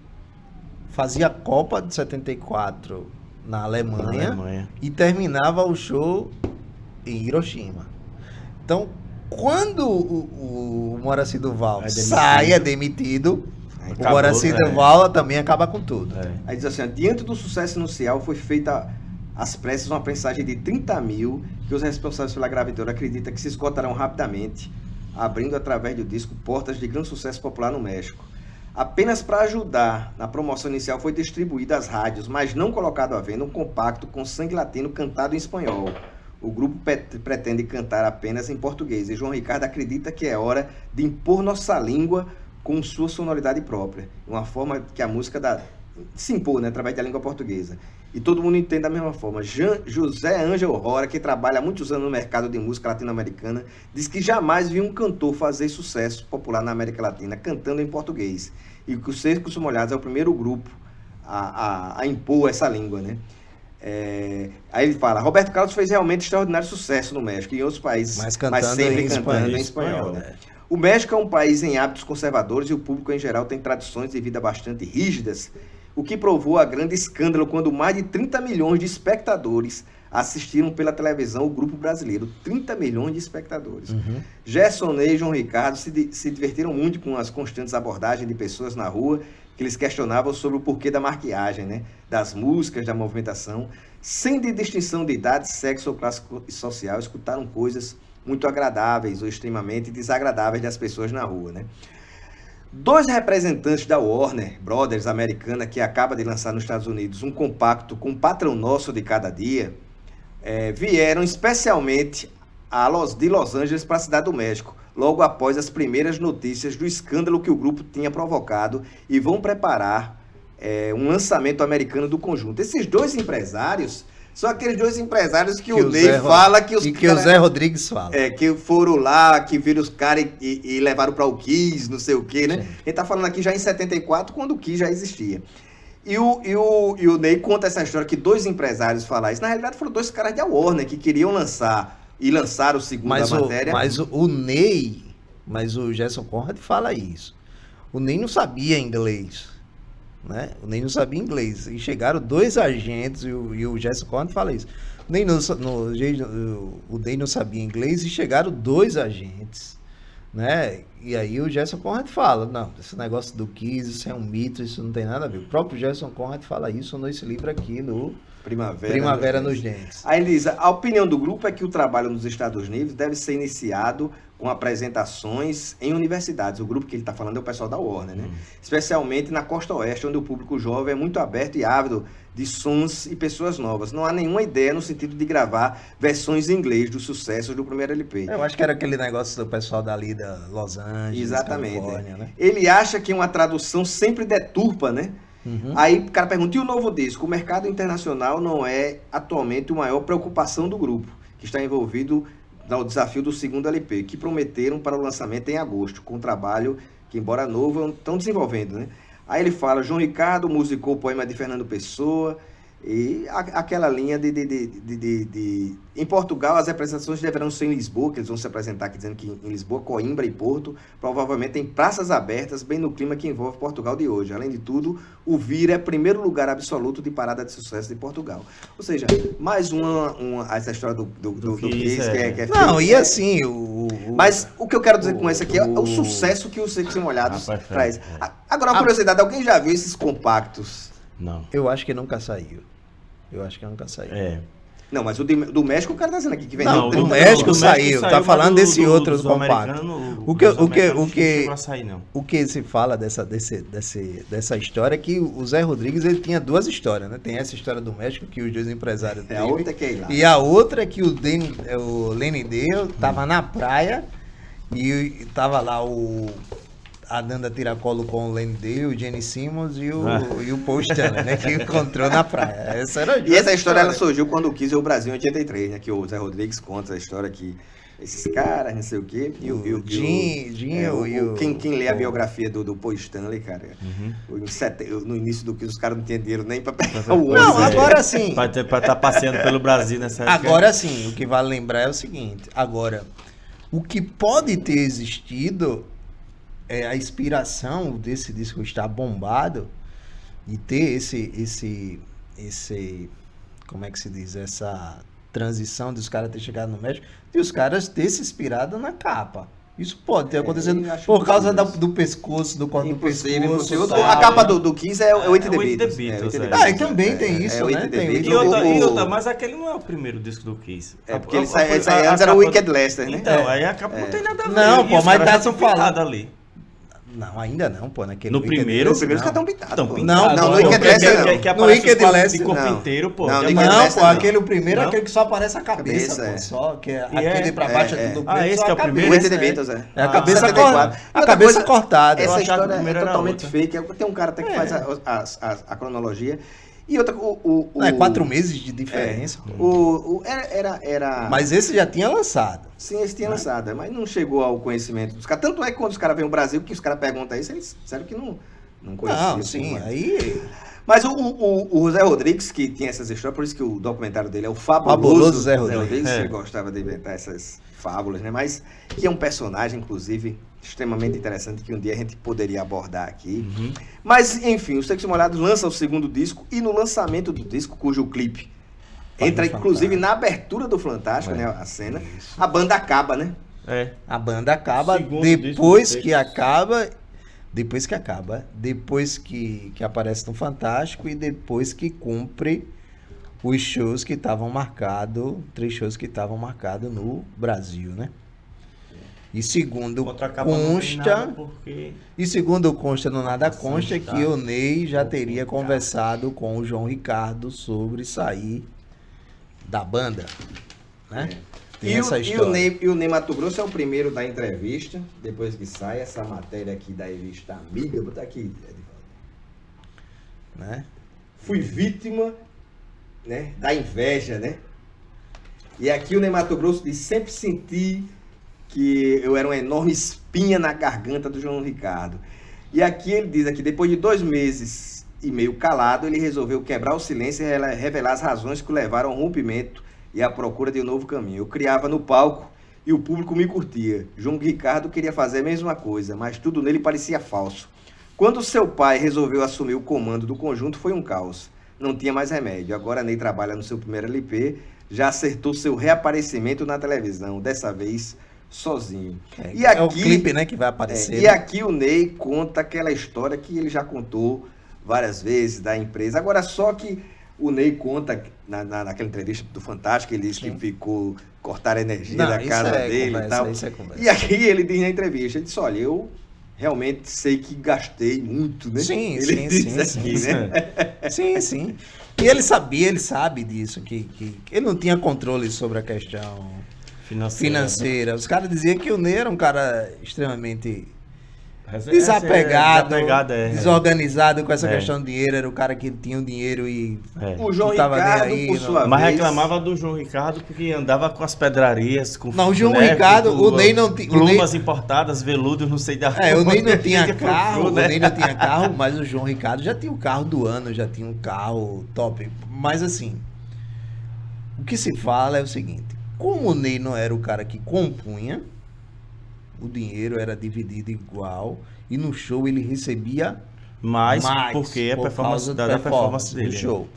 Speaker 2: fazia a Copa de 74 na Alemanha e terminava o show em Hiroshima. Então, quando o Moraci Durval é demitido, o Moraci Durval também acaba com tudo.
Speaker 1: Aí diz assim, diante do sucesso inicial, foi feita às pressas uma prensagem de 30 mil, que os responsáveis pela gravadora acreditam que se esgotarão rapidamente, abrindo através do disco portas de grande sucesso popular no México. Apenas para ajudar na promoção inicial foi distribuído às rádios, mas não colocado à venda um compacto com Sangue Latino cantado em espanhol. O grupo pretende cantar apenas em português e João Ricardo acredita que é hora de impor nossa língua com sua sonoridade própria, uma forma que a música se impor, né, através da língua portuguesa. E todo mundo entende da mesma forma. José Ângelo Rora, que trabalha há muitos anos no mercado de música latino-americana, diz que jamais viu um cantor fazer sucesso popular na América Latina cantando em português. E que os Secos e Molhados é o primeiro grupo a impor essa língua, né? Aí ele fala, Roberto Carlos fez realmente extraordinário sucesso no México e em outros países, mas sempre cantando em espanhol. Né? O México é um país em hábitos conservadores e o público em geral tem tradições de vida bastante rígidas, o que provou a grande escândalo quando mais de 30 milhões de espectadores assistiram pela televisão o grupo brasileiro. 30 milhões de espectadores. Gerson Ney e João Ricardo se divertiram muito com as constantes abordagens de pessoas na rua que eles questionavam sobre o porquê da maquiagem, né? Das músicas, da movimentação. Sem distinção de idade, sexo ou classe social, escutaram coisas muito agradáveis ou extremamente desagradáveis das pessoas na rua, né? 2 representantes da Warner Brothers americana, que acaba de lançar nos Estados Unidos um compacto com o Patrão Nosso de Cada Dia, vieram especialmente de Los Angeles para a Cidade do México, logo após as primeiras notícias do escândalo que o grupo tinha provocado, e vão preparar um lançamento americano do conjunto. Esses 2 empresários são aqueles 2 empresários que o Ney fala que
Speaker 2: o Zé Rodrigues fala.
Speaker 1: Que foram lá, que viram os caras e levaram para o Kiss, não sei o quê, né? Sim. Ele tá falando aqui já em 74, quando o Kiss já existia. E o Ney conta essa história que 2 empresários falaram isso. Na realidade foram 2 caras da Warner que queriam lançar e lançaram segundo a matéria.
Speaker 2: Mas o Gerson Conrad fala isso. O Ney não sabia inglês. Né? O Ney não sabia inglês. E chegaram 2 agentes, e o Gerson Conrad fala isso. O Ney não sabia inglês e chegaram 2 agentes. Né? E aí o Gerson Conrad fala, não, esse negócio do Kiss, isso é um mito, isso não tem nada a ver. O próprio Gerson Conrad fala isso nesse livro aqui no Primavera nos Dentes.
Speaker 1: Aí ele diz, a opinião do grupo é que o trabalho nos Estados Unidos deve ser iniciado com apresentações em universidades. O grupo que ele está falando é o pessoal da Warner, né? Especialmente na costa oeste, onde o público jovem é muito aberto e ávido de sons e pessoas novas. Não há nenhuma ideia no sentido de gravar versões em inglês dos sucessos do primeiro LP.
Speaker 2: Eu acho que era aquele negócio do pessoal dali da Los Angeles,
Speaker 1: Exatamente.
Speaker 2: Califórnia, né?
Speaker 1: Ele acha que uma tradução sempre deturpa, né? Aí o cara pergunta, e o novo disco? O mercado internacional não é atualmente a maior preocupação do grupo, que está envolvido no desafio do segundo LP, que prometeram para o lançamento em agosto, com um trabalho que, embora novo, estão desenvolvendo, né? Aí ele fala, João Ricardo musicou o poema de Fernando Pessoa, e aquela linha Em Portugal, as apresentações deverão ser em Lisboa, que eles vão se apresentar aqui dizendo que em Lisboa, Coimbra e Porto, provavelmente em praças abertas, bem no clima que envolve Portugal de hoje. Além de tudo, o Vira é primeiro lugar absoluto de parada de sucesso de Portugal. Ou seja, mais essa história do Kiss, que é
Speaker 2: não, e assim...
Speaker 1: Mas o que eu quero dizer com isso aqui é o sucesso que os Secos e Molhados traz. Agora, uma curiosidade, alguém já viu esses compactos?
Speaker 3: Não.
Speaker 2: Eu acho que nunca saiu.
Speaker 1: Não, mas o do México o cara tá dizendo aqui que vendeu.
Speaker 2: Não, do México saiu. Tá falando desse outro compacto. O que se fala dessa história é que o Zé Rodrigues ele tinha duas histórias, né? Tem essa história do México que os dois empresários teve.
Speaker 1: A outra que é lá.
Speaker 2: E a outra é que o Lenny Dale tava na praia e tava lá a Nanda Tiracolo com o Lenny Dale, o Gene Simmons e o Paul Stanley, né? Que encontrou na praia.
Speaker 1: E essa história ela surgiu quando o Kiss veio ao Brasil em 83, né? Que o Zé Rodrigues conta a história que esses caras, não sei o quê. Quem lê a biografia do Paul Stanley, cara, no início do Kiss os caras não tinham dinheiro nem pra pegar o ônibus.
Speaker 2: Não, agora sim.
Speaker 3: Pra estar passeando pelo Brasil nessa época.
Speaker 2: Agora sim, o que vale lembrar é o seguinte. Agora, o que pode ter existido... a inspiração desse disco estar bombado e ter esse como é que se diz, essa transição dos caras ter chegado no México e os caras ter se inspirado na capa. Isso pode ter acontecido por causa do pescoço, do corte do pescoço.
Speaker 1: A capa do Kiss é o 8 The Beatles.
Speaker 2: E também tem isso, né?
Speaker 3: E outra, mas aquele não é o primeiro disco do Kiss.
Speaker 1: Porque ele antes era o Wicked Lester, né?
Speaker 3: Então, aí a capa não tem nada a ver.
Speaker 2: Não, pô, mas tá se falando
Speaker 3: ali.
Speaker 2: Não, ainda não, pô.
Speaker 3: No primeiro
Speaker 1: os caras estão pintados.
Speaker 2: Não,
Speaker 1: no Wicked Lester não.
Speaker 3: No Wicked Lester de corpo inteiro, pô.
Speaker 2: Não, pô, aquele primeiro é aquele que só aparece a cabeça, pô, só. Que é aquele pra baixo é tudo preto.
Speaker 3: Esse que é o primeiro?
Speaker 1: O Wicked The Beatles, é.
Speaker 2: É a cabeça cortada.
Speaker 1: Essa história é totalmente fake. Tem um cara até que faz a cronologia. E outra,
Speaker 2: é 4 meses de diferença.
Speaker 1: Era...
Speaker 2: Mas esse já tinha lançado.
Speaker 1: Sim, esse tinha lançado, mas não chegou ao conhecimento dos caras. Tanto é que quando os caras vêm ao Brasil, que os caras perguntam isso, eles disseram que não conheciam.
Speaker 2: Não, sim, aí...
Speaker 1: Mas o Zé Rodrigues, que tinha essas histórias, por isso que o documentário dele é o Fabuloso
Speaker 2: Zé Rodrigues.
Speaker 1: Ele gostava de inventar essas fábulas, né? Mas que é um personagem, inclusive, extremamente interessante, que um dia a gente poderia abordar aqui. Mas, enfim, os Secos e Molhados lançam o segundo disco, e no lançamento do disco, cujo clipe entra, inclusive, na abertura do Fantástico, né? A cena, a banda acaba, né?
Speaker 2: A banda acaba depois que aparece no Fantástico e depois que cumpre os shows que estavam marcados, 3 shows que estavam marcados no Brasil, né? E segundo consta no Nada Consta que o Ney já teria conversado com o João Ricardo sobre sair da banda, né?
Speaker 1: E o Ney Mato Grosso é o primeiro da entrevista, depois que sai essa matéria aqui da revista Amiga, vou botar aqui, né? Fui vítima, né, da inveja, né? E aqui o Ney Mato Grosso diz, sempre senti que eu era uma enorme espinha na garganta do João Ricardo. E aqui ele diz aqui, depois de 2 meses e meio calado, ele resolveu quebrar o silêncio e revelar as razões que o levaram ao rompimento e à procura de um novo caminho. Eu criava no palco e o público me curtia. João Ricardo queria fazer a mesma coisa, mas tudo nele parecia falso. Quando seu pai resolveu assumir o comando do conjunto, foi um caos. Não tinha mais remédio. Agora Ney trabalha no seu primeiro LP, já acertou seu reaparecimento na televisão, dessa vez sozinho.
Speaker 2: E aqui, é o clipe, né, que vai aparecer.
Speaker 1: E aqui o Ney conta aquela história que ele já contou várias vezes da empresa. Agora, só que o Ney conta, naquela entrevista do Fantástico, ele disse que ficou cortar a energia da casa dele e tal. E aqui ele diz na entrevista, ele disse, olha, eu realmente sei que gastei muito, né?
Speaker 2: Sim. E ele sabe disso, que ele não tinha controle sobre a questão financeira. Os caras diziam que o Ney era um cara extremamente desapegado, desorganizado com essa questão do dinheiro. Era o cara que tinha o dinheiro e
Speaker 1: o João Ricardo, por sua vez...
Speaker 3: Mas reclamava do João Ricardo porque andava com as pedrarias, com
Speaker 2: o João Ricardo, o Ney não tinha...
Speaker 3: Plumas importadas, veludo, não sei da
Speaker 2: o Ney não tinha carro, mas o João Ricardo já tinha o carro do ano, já tinha um carro top. Mas assim, o que se fala é o seguinte, como o Ney não era o cara que compunha, o dinheiro era dividido igual e no show ele recebia mais
Speaker 3: porque a performance dele.
Speaker 2: Do show.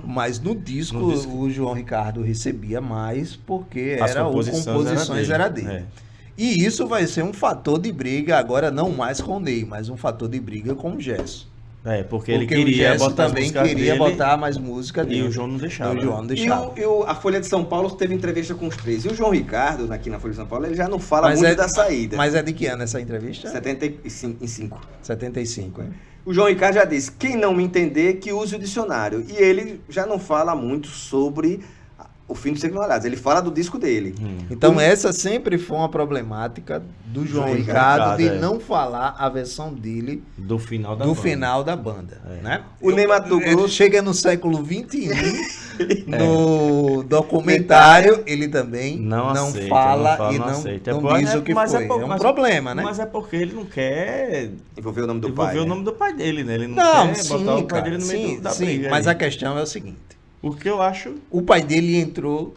Speaker 2: Mas no disco o João Ricardo recebia mais porque as composições era dele. E isso vai ser um fator de briga agora, não mais com o Ney, mas um fator de briga com o Gerson.
Speaker 3: Porque ele queria botar
Speaker 2: também queria botar mais música dele.
Speaker 3: E o João não deixava.
Speaker 1: E a Folha de São Paulo teve entrevista com os três. E o João Ricardo, aqui na Folha de São Paulo, ele já não fala muito da saída.
Speaker 2: Mas é de que ano essa entrevista?
Speaker 1: 75.
Speaker 2: 75, hein?
Speaker 1: O João Ricardo já disse, quem não me entender, que use o dicionário. E ele já não fala muito sobre o fim dos Secos e Molhados. Ele fala do disco dele.
Speaker 2: Então essa sempre foi uma problemática do João Ricardo de não falar a versão dele
Speaker 3: do final da banda.
Speaker 2: Né?
Speaker 1: O Ney Matogrosso
Speaker 2: chega no século XXI, no documentário, ele também não fala e não diz o que foi. É um problema, né?
Speaker 3: Mas é porque ele não quer
Speaker 1: envolver o nome do pai.
Speaker 3: O nome do pai dele, né? Ele não quer botar o pai dele no meio da briga.
Speaker 2: Mas a questão é o seguinte.
Speaker 3: O que eu acho...
Speaker 2: O pai dele entrou...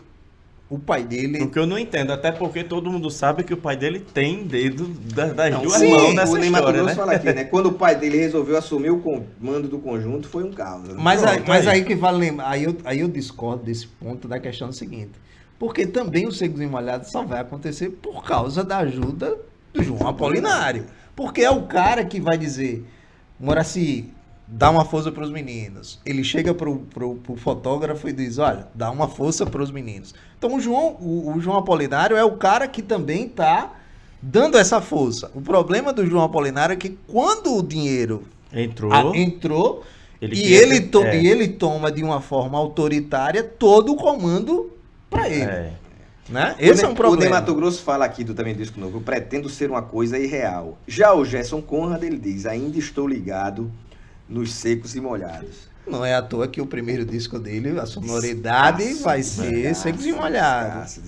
Speaker 2: O
Speaker 3: que eu não entendo, até porque todo mundo sabe que o pai dele tem dedo das duas mãos nessa história, né?
Speaker 1: Fala aqui, né? Quando o pai dele resolveu assumir o comando do conjunto, foi um caos. Né?
Speaker 2: Mas aí que vale lembrar... Aí eu discordo desse ponto da questão seguinte. Porque também o Secos e Molhados só vai acontecer por causa da ajuda do João Apolinário. Porque é o cara que vai dizer... Moraci... Dá uma força para os meninos. Ele chega pro fotógrafo e diz, olha, dá uma força para os meninos. Então o João Apolinário é o cara que também está dando essa força. O problema do João Apolinário é que quando o dinheiro entrou ele toma de uma forma autoritária todo o comando para ele. Né? Esse é um problema.
Speaker 1: O Ney Matogrosso fala aqui também do disco novo, eu pretendo ser uma coisa irreal. Já o Gerson Conrad, ele diz, ainda estou ligado nos Secos e Molhados.
Speaker 2: Não é à toa que o primeiro disco dele, a sonoridade vai ser Secos e Molhados.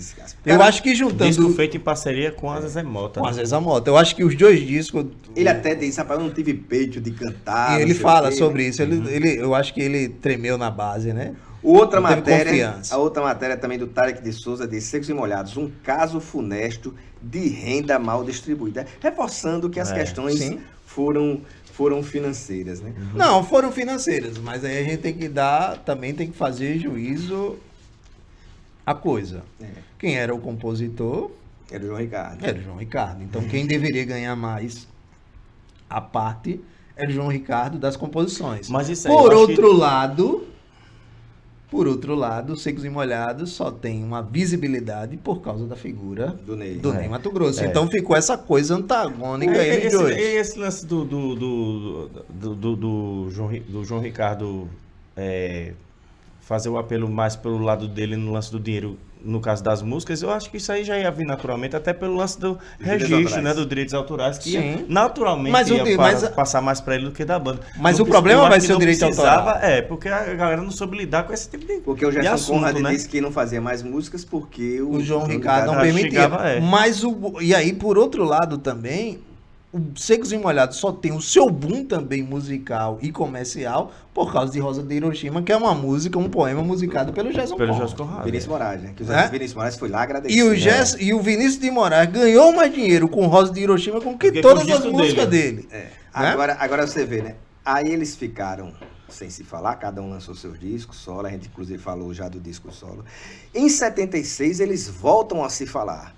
Speaker 2: Eu acho que juntando...
Speaker 3: Disco feito em parceria com a Zezé Mota.
Speaker 2: Com a Zezé Mota. Eu acho que os dois discos...
Speaker 1: Ele até diz, rapaz, eu não tive peito de cantar.
Speaker 2: E ele fala sobre isso. Eu acho que ele tremeu na base, né?
Speaker 1: A outra matéria também do Tarek de Souza diz, Secos e Molhados, um caso funesto de renda mal distribuída. Reforçando que as questões foram financeiras, né?
Speaker 2: Não, foram financeiras, mas aí a gente também tem que fazer juízo à coisa. Quem era o compositor?
Speaker 1: Era o João Ricardo.
Speaker 2: Era o João Ricardo. Então quem deveria ganhar mais a parte era o João Ricardo das composições.
Speaker 3: Mas isso aí,
Speaker 2: Por outro lado, Secos e Molhados só tem uma visibilidade por causa da figura do Ney Matogrosso. Então ficou essa coisa antagônica entre os dois.
Speaker 3: Esse lance do João Ricardo fazer o apelo mais pelo lado dele no lance do dinheiro, no caso das músicas, eu acho que isso aí já ia vir naturalmente, até pelo lance do registro, né, dos direitos autorais, que ia, naturalmente ia passar mais para ele do que da banda.
Speaker 2: Mas o problema vai ser o direito autoral.
Speaker 3: Porque a galera não soube lidar com esse tipo de
Speaker 1: Porque o Gerson Conrad disse que não fazia mais músicas porque
Speaker 2: o João Ricardo não permitia. E aí, por outro lado também, o Secos e Molhados só tem o seu boom também musical e comercial por causa de Rosa de Hiroshima, que é uma música, um poema musicado pelo Gerson Conrad.
Speaker 1: Vinícius Moraes, né? Que o Vinícius Moraes foi lá agradecer.
Speaker 2: E o Vinícius de Moraes ganhou mais dinheiro com Rosa de Hiroshima com que todas as músicas dele.
Speaker 1: Agora você vê, né? Aí eles ficaram sem se falar, cada um lançou seus discos solo, a gente inclusive falou já do disco solo. Em 76 eles voltam a se falar.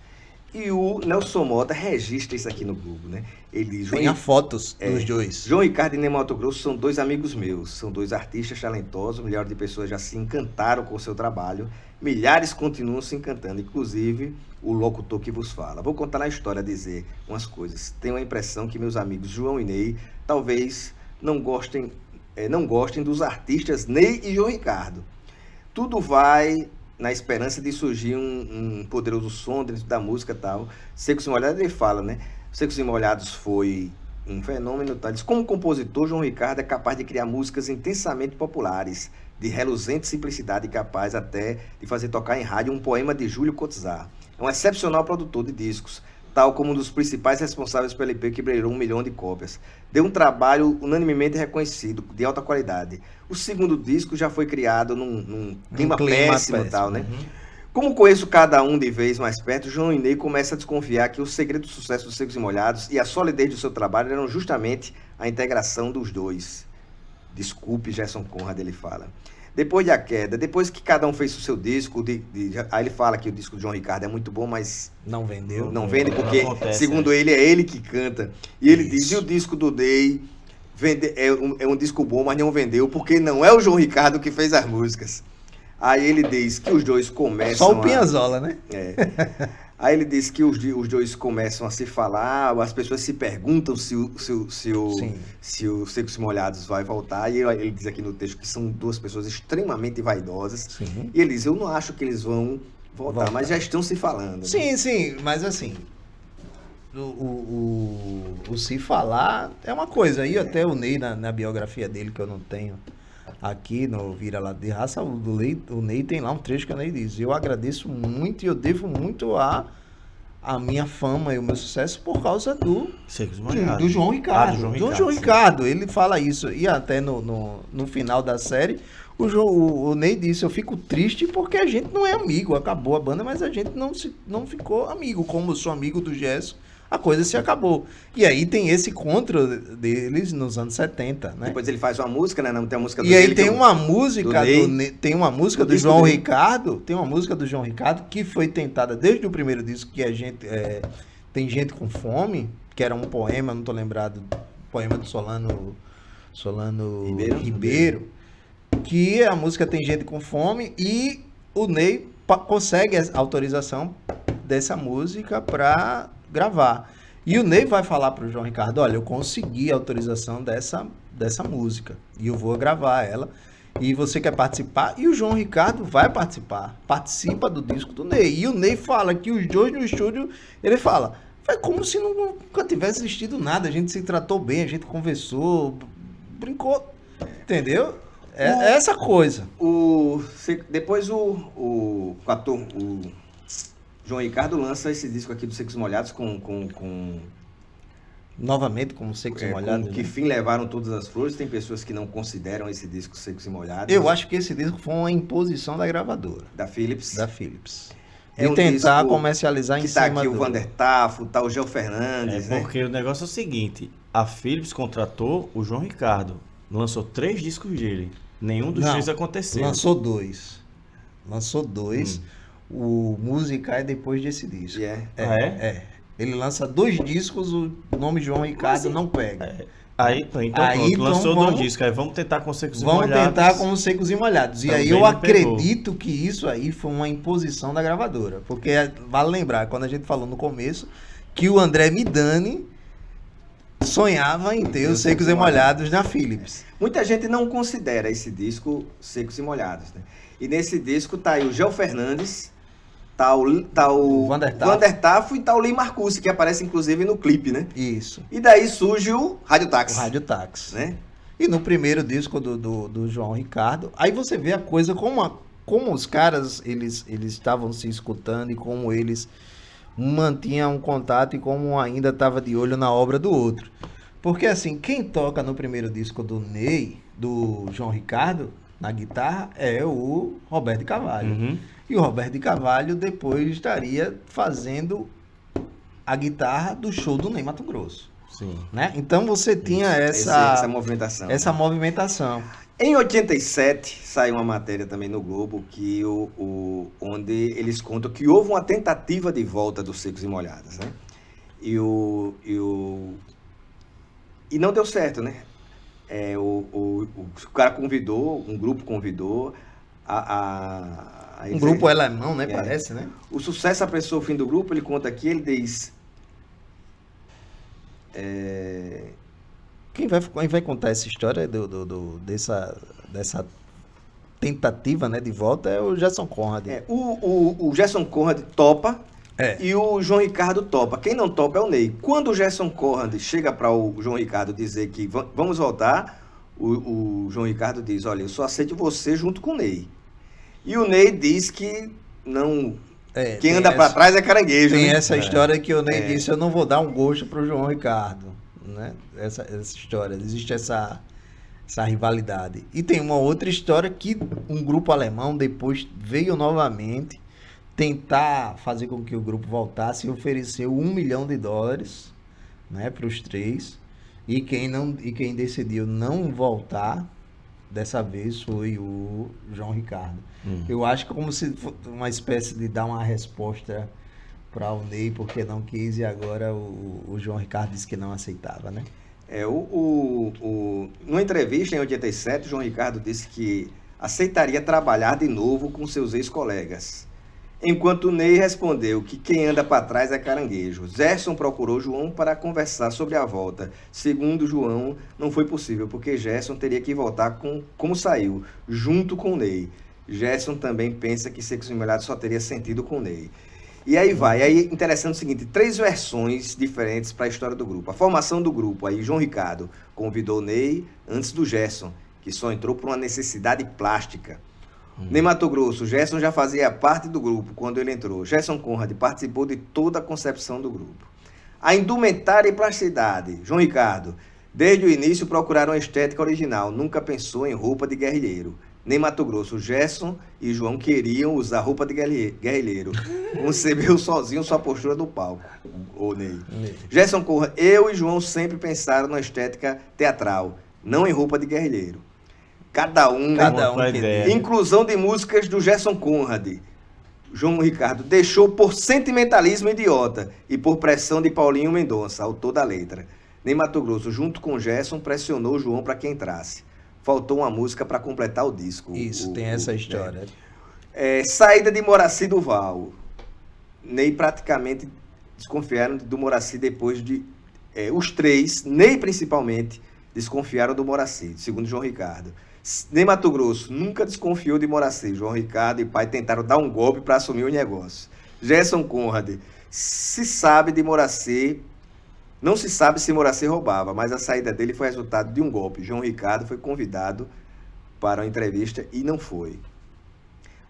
Speaker 1: E o Nelson Mota registra isso aqui no Google, né? Ele diz,
Speaker 2: tem fotos dos dois.
Speaker 1: João Ricardo e Ney Matogrosso são dois amigos meus. São dois artistas talentosos. Milhares de pessoas já se encantaram com o seu trabalho. Milhares continuam se encantando. Inclusive, o locutor que vos fala. Vou contar na história, dizer umas coisas. Tenho a impressão que meus amigos João e Ney talvez não gostem não gostem dos artistas Ney e João Ricardo. Tudo vai na esperança de surgir um poderoso som dentro da música e tal. Secos e Molhados, ele fala, né? Secos e Molhados foi um fenômeno, tá? Diz, como compositor, João Ricardo é capaz de criar músicas intensamente populares, de reluzente simplicidade e capaz até de fazer tocar em rádio um poema de Júlio Cotizar. É um excepcional produtor de discos, tal como um dos principais responsáveis pelo LP que brilhou 1 milhão de cópias. Deu um trabalho unanimemente reconhecido, de alta qualidade. O segundo disco já foi criado num clima péssimo e tal, né? Como conheço cada um de vez mais perto, João e Ney começa a desconfiar que o segredo do sucesso dos Secos e Molhados e a solidez do seu trabalho eram justamente a integração dos dois. Desculpe, Gerson Conrad, ele fala. Depois da queda, depois que cada um fez o seu disco, aí ele fala que o disco de João Ricardo é muito bom, mas
Speaker 2: não vendeu.
Speaker 1: Não vende porque, segundo ele, é ele que canta. E ele diz, e o disco do Ney é um disco bom, mas não vendeu, porque não é o João Ricardo que fez as músicas. Aí ele diz que os dois começam...
Speaker 2: Só o Piazzolla, né?
Speaker 1: Aí ele diz que os dois começam a se falar, as pessoas se perguntam se o Secos e Molhados vai voltar, e ele diz aqui no texto que são duas pessoas extremamente vaidosas.
Speaker 2: Sim.
Speaker 1: E ele diz, eu não acho que eles vão voltar, mas já estão se falando.
Speaker 2: Sim, né? Sim, mas assim, o se falar é uma coisa. Aí até o Ney, na biografia dele, que eu não tenho aqui no Vira Lado de Raça, o Ney tem lá um trecho que o Ney diz: eu agradeço muito e eu devo muito a minha fama e o meu sucesso por causa do João Ricardo. João Ricardo, ele fala isso. E até no final da série, o Ney disse: eu fico triste porque a gente não é amigo. Acabou a banda, mas a gente não ficou amigo. Como eu sou amigo do Gerson, a coisa se acabou. E aí tem esse contra deles nos anos 70, né?
Speaker 1: Depois ele faz uma música, né? Não tem a música do
Speaker 2: E aí tem uma música tem uma música do João
Speaker 1: dele.
Speaker 2: Ricardo, tem uma música do João Ricardo que foi tentada desde o primeiro disco, que a gente Tem Gente com Fome, que era um poema, não tô lembrado, poema do Solano Ribeiro, que a música Tem Gente com Fome, e o Ney consegue a autorização dessa música para gravar. E o Ney vai falar pro João Ricardo: olha, eu consegui a autorização dessa música e eu vou gravar ela. E você quer participar? E o João Ricardo vai participar. Participa do disco do Ney. E o Ney fala que os dois no estúdio, ele fala, foi como se nunca tivesse existido nada. A gente se tratou bem, a gente conversou, brincou. Entendeu? É essa coisa.
Speaker 1: Depois o João Ricardo lança esse disco aqui dos Secos e Molhados
Speaker 2: novamente com Secos e Molhados.
Speaker 1: Que fim levaram todas as flores. Tem pessoas que não consideram esse disco Secos e Molhados.
Speaker 2: Eu acho que esse disco foi uma imposição da gravadora.
Speaker 1: Da Philips.
Speaker 2: E tentar comercializar em cima
Speaker 1: tá aqui o Vander Tafo, tá o Gel Fernandes, né?
Speaker 3: Porque o negócio é o seguinte, a Philips contratou o João Ricardo, lançou 3 discos dele, nenhum dos 3 aconteceu.
Speaker 2: Lançou dois. O Música é depois desse disco. Ele lança 2 discos, o nome João Ricardo não pega.
Speaker 3: Então lançou 2 discos, aí vamos tentar com Secos e Molhados.
Speaker 2: Vamos tentar com os Secos e Molhados. E aí eu acredito que isso aí foi uma imposição da gravadora. Porque vale lembrar, quando a gente falou no começo, que o André Midani sonhava em ter os Secos e Molhados na Philips.
Speaker 1: Muita gente não considera esse disco Secos e Molhados, né? E nesse disco tá aí o Gel Fernandes, tá o Vander Tafo e tá o Lee Marcucci, que aparece inclusive no clipe, né?
Speaker 2: Isso.
Speaker 1: E daí surge o Rádio Táxi.
Speaker 2: O Rádio Táxi.
Speaker 1: Né?
Speaker 2: E no primeiro disco do João Ricardo, aí você vê a coisa como os caras, eles estavam se escutando e como eles mantinham um contato e como ainda estava de olho na obra do outro. Porque assim, quem toca no primeiro disco do Ney, do João Ricardo, na guitarra, é o Roberto de Carvalho.
Speaker 3: Uhum.
Speaker 2: E o Roberto de Carvalho depois estaria fazendo a guitarra do show do Ney Matogrosso.
Speaker 3: Sim.
Speaker 2: Né? Então você tinha
Speaker 1: essa movimentação.
Speaker 2: Essa movimentação.
Speaker 1: Em 87, saiu uma matéria também no Globo, que onde eles contam que houve uma tentativa de volta dos Secos e Molhados, né? E não deu certo, né? O cara convidou, um grupo convidou
Speaker 2: um grupo alemão, né? Parece, né?
Speaker 1: O sucesso apressou o fim do grupo. Ele conta aqui, ele diz...
Speaker 2: Quem vai contar essa história dessa tentativa, né, de volta é o Gerson Conrad.
Speaker 1: O Gerson Conrad topa e o João Ricardo topa. Quem não topa é o Ney. Quando o Gerson Conrad chega para o João Ricardo dizer que vamos voltar, o João Ricardo diz, olha, eu só aceito você junto com o Ney. E o Ney diz que não... quem anda para trás é caranguejo.
Speaker 2: Tem, né? Essa história que o Ney disse, eu não vou dar um gosto pro João Ricardo, né? Essa história, existe essa rivalidade. E tem uma outra história que um grupo alemão depois veio novamente tentar fazer com que o grupo voltasse e ofereceu $1 milhão, né, para os três. E quem decidiu não voltar dessa vez foi o João Ricardo. Eu acho que como se fosse uma espécie de dar uma resposta para o Ney, porque não quis, e agora o João Ricardo disse que não aceitava, né?
Speaker 1: Numa entrevista em 87, o João Ricardo disse que aceitaria trabalhar de novo com seus ex-colegas. Enquanto o Ney respondeu que quem anda para trás é caranguejo. Gerson procurou João para conversar sobre a volta. Segundo João, não foi possível, porque Gerson teria que voltar como saiu, junto com o Ney. Gerson também pensa que Secos e Molhados só teria sentido com o Ney. E aí vai. Aí interessante o seguinte, 3 versões diferentes para a história do grupo. A formação do grupo, aí João Ricardo convidou o Ney antes do Gerson, que só entrou por uma necessidade plástica. Ney Mato Grosso, Gerson já fazia parte do grupo quando ele entrou. Gerson Conrad participou de toda a concepção do grupo. A indumentária e plasticidade, João Ricardo, desde o início procuraram a estética original, nunca pensou em roupa de guerrilheiro. Ney Mato Grosso, Gerson e João queriam usar roupa de guerrilheiro. Concebeu sozinho sua postura do palco, o Ney. Gerson Conrad, eu e João sempre pensaram na estética teatral, não em roupa de guerrilheiro. Cada um inclusão de músicas do Gerson Conrad. João Ricardo deixou por sentimentalismo idiota e por pressão de Paulinho Mendonça, autor da letra. Ney Mato Grosso, junto com Gerson, pressionou João para que entrasse. Faltou uma música para completar o disco.
Speaker 2: Isso, tem essa história.
Speaker 1: Saída de Moraci Duval. Ney praticamente desconfiaram do Moraci depois de... os 3, Ney principalmente, desconfiaram do Moraci, segundo João Ricardo. Ney Mato Grosso nunca desconfiou de Moraci. João Ricardo e pai tentaram dar um golpe para assumir o negócio. Gerson Conrad, se sabe de Moraci, não se sabe se Moraci roubava, mas a saída dele foi resultado de um golpe. João Ricardo foi convidado para uma entrevista e não foi.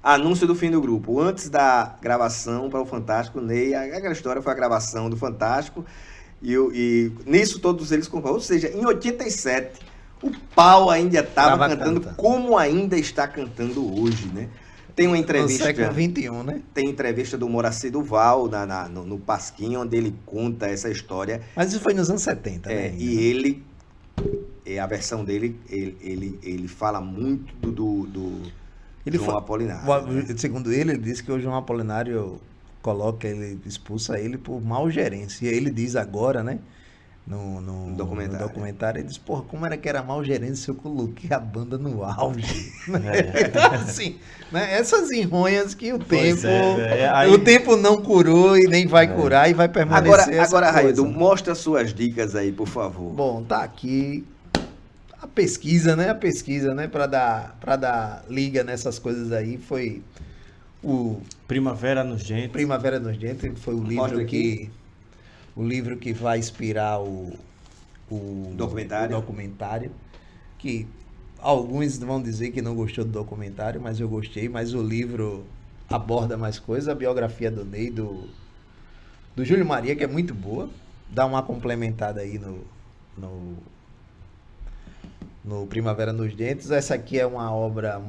Speaker 1: Anúncio do fim do grupo. Antes da gravação para o Fantástico, Ney, aquela história foi a gravação do Fantástico e nisso todos eles concordaram. Ou seja, em 87... o pau ainda estava cantando como ainda está cantando hoje, né? Tem uma entrevista...
Speaker 2: No século XXI, né?
Speaker 1: Tem entrevista do Moraci Duval no Pasquim, onde ele conta essa história.
Speaker 2: Mas isso foi nos anos 70, né?
Speaker 1: E ele... a versão dele, ele fala muito do João Apolinário.
Speaker 2: Né? Segundo ele disse que o João Apolinário expulsa ele por mau gerência. E ele diz agora, né? No documentário, ele diz, porra, como era que era mal gerente se eu coloquei a banda no auge? Então, assim, né, essas enronhas que o tempo não curou e nem vai curar e vai permanecer.
Speaker 1: Agora Raildo, mostra suas dicas aí, por favor.
Speaker 2: Bom, tá aqui a pesquisa, né? Para dar liga nessas coisas aí foi o
Speaker 3: Primavera Nojenta.
Speaker 2: Primavera Nojenta foi o livro que vai inspirar o documentário, que alguns vão dizer que não gostou do documentário, mas eu gostei, mas o livro aborda mais coisas, a biografia do Ney, do Júlio Maria, que é muito boa, dá uma complementada aí no Primavera nos Dentes. Essa aqui é uma obra,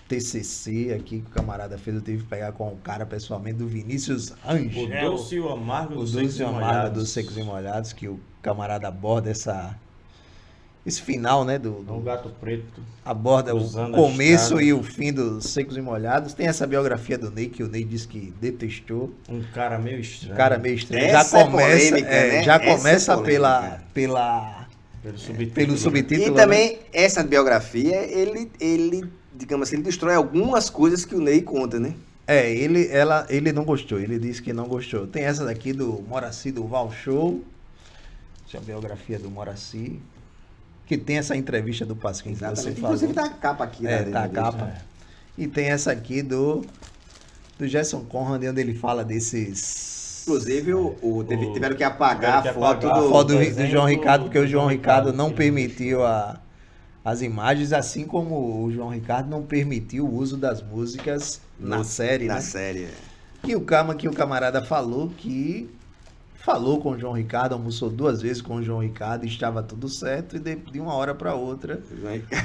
Speaker 2: TCC aqui que o camarada fez, eu tive que pegar com o cara pessoalmente, do Vinícius Rangel.
Speaker 3: O Doce e o Amargo
Speaker 2: dos Secos e Molhados, que o camarada aborda esse final, né?
Speaker 3: Um gato preto.
Speaker 2: Aborda o começo e o fim dos Secos e Molhados. Tem essa biografia do Ney, que o Ney disse que detestou.
Speaker 3: Um cara meio estranho.
Speaker 2: Já começa pelo subtítulo.
Speaker 1: E também, essa biografia, ele digamos assim, ele destrói algumas coisas que o Ney conta, né?
Speaker 2: Ele não gostou, ele disse que não gostou. Tem essa daqui do Moraci Duval Show, essa é a biografia do Moraci. Que tem essa entrevista do Pasquim que você falou.
Speaker 1: Inclusive tá a capa aqui.
Speaker 2: Tá a capa. E tem essa aqui do Jason Conrad, onde ele fala desses...
Speaker 1: Inclusive, tiveram que apagar a foto
Speaker 2: do João Ricardo, porque o João Ricardo não permitiu as imagens, assim como o João Ricardo não permitiu o uso das músicas na série,
Speaker 1: Na série,
Speaker 2: Que o camarada falou com o João Ricardo, almoçou 2 vezes com o João Ricardo, estava tudo certo, e de uma hora para outra,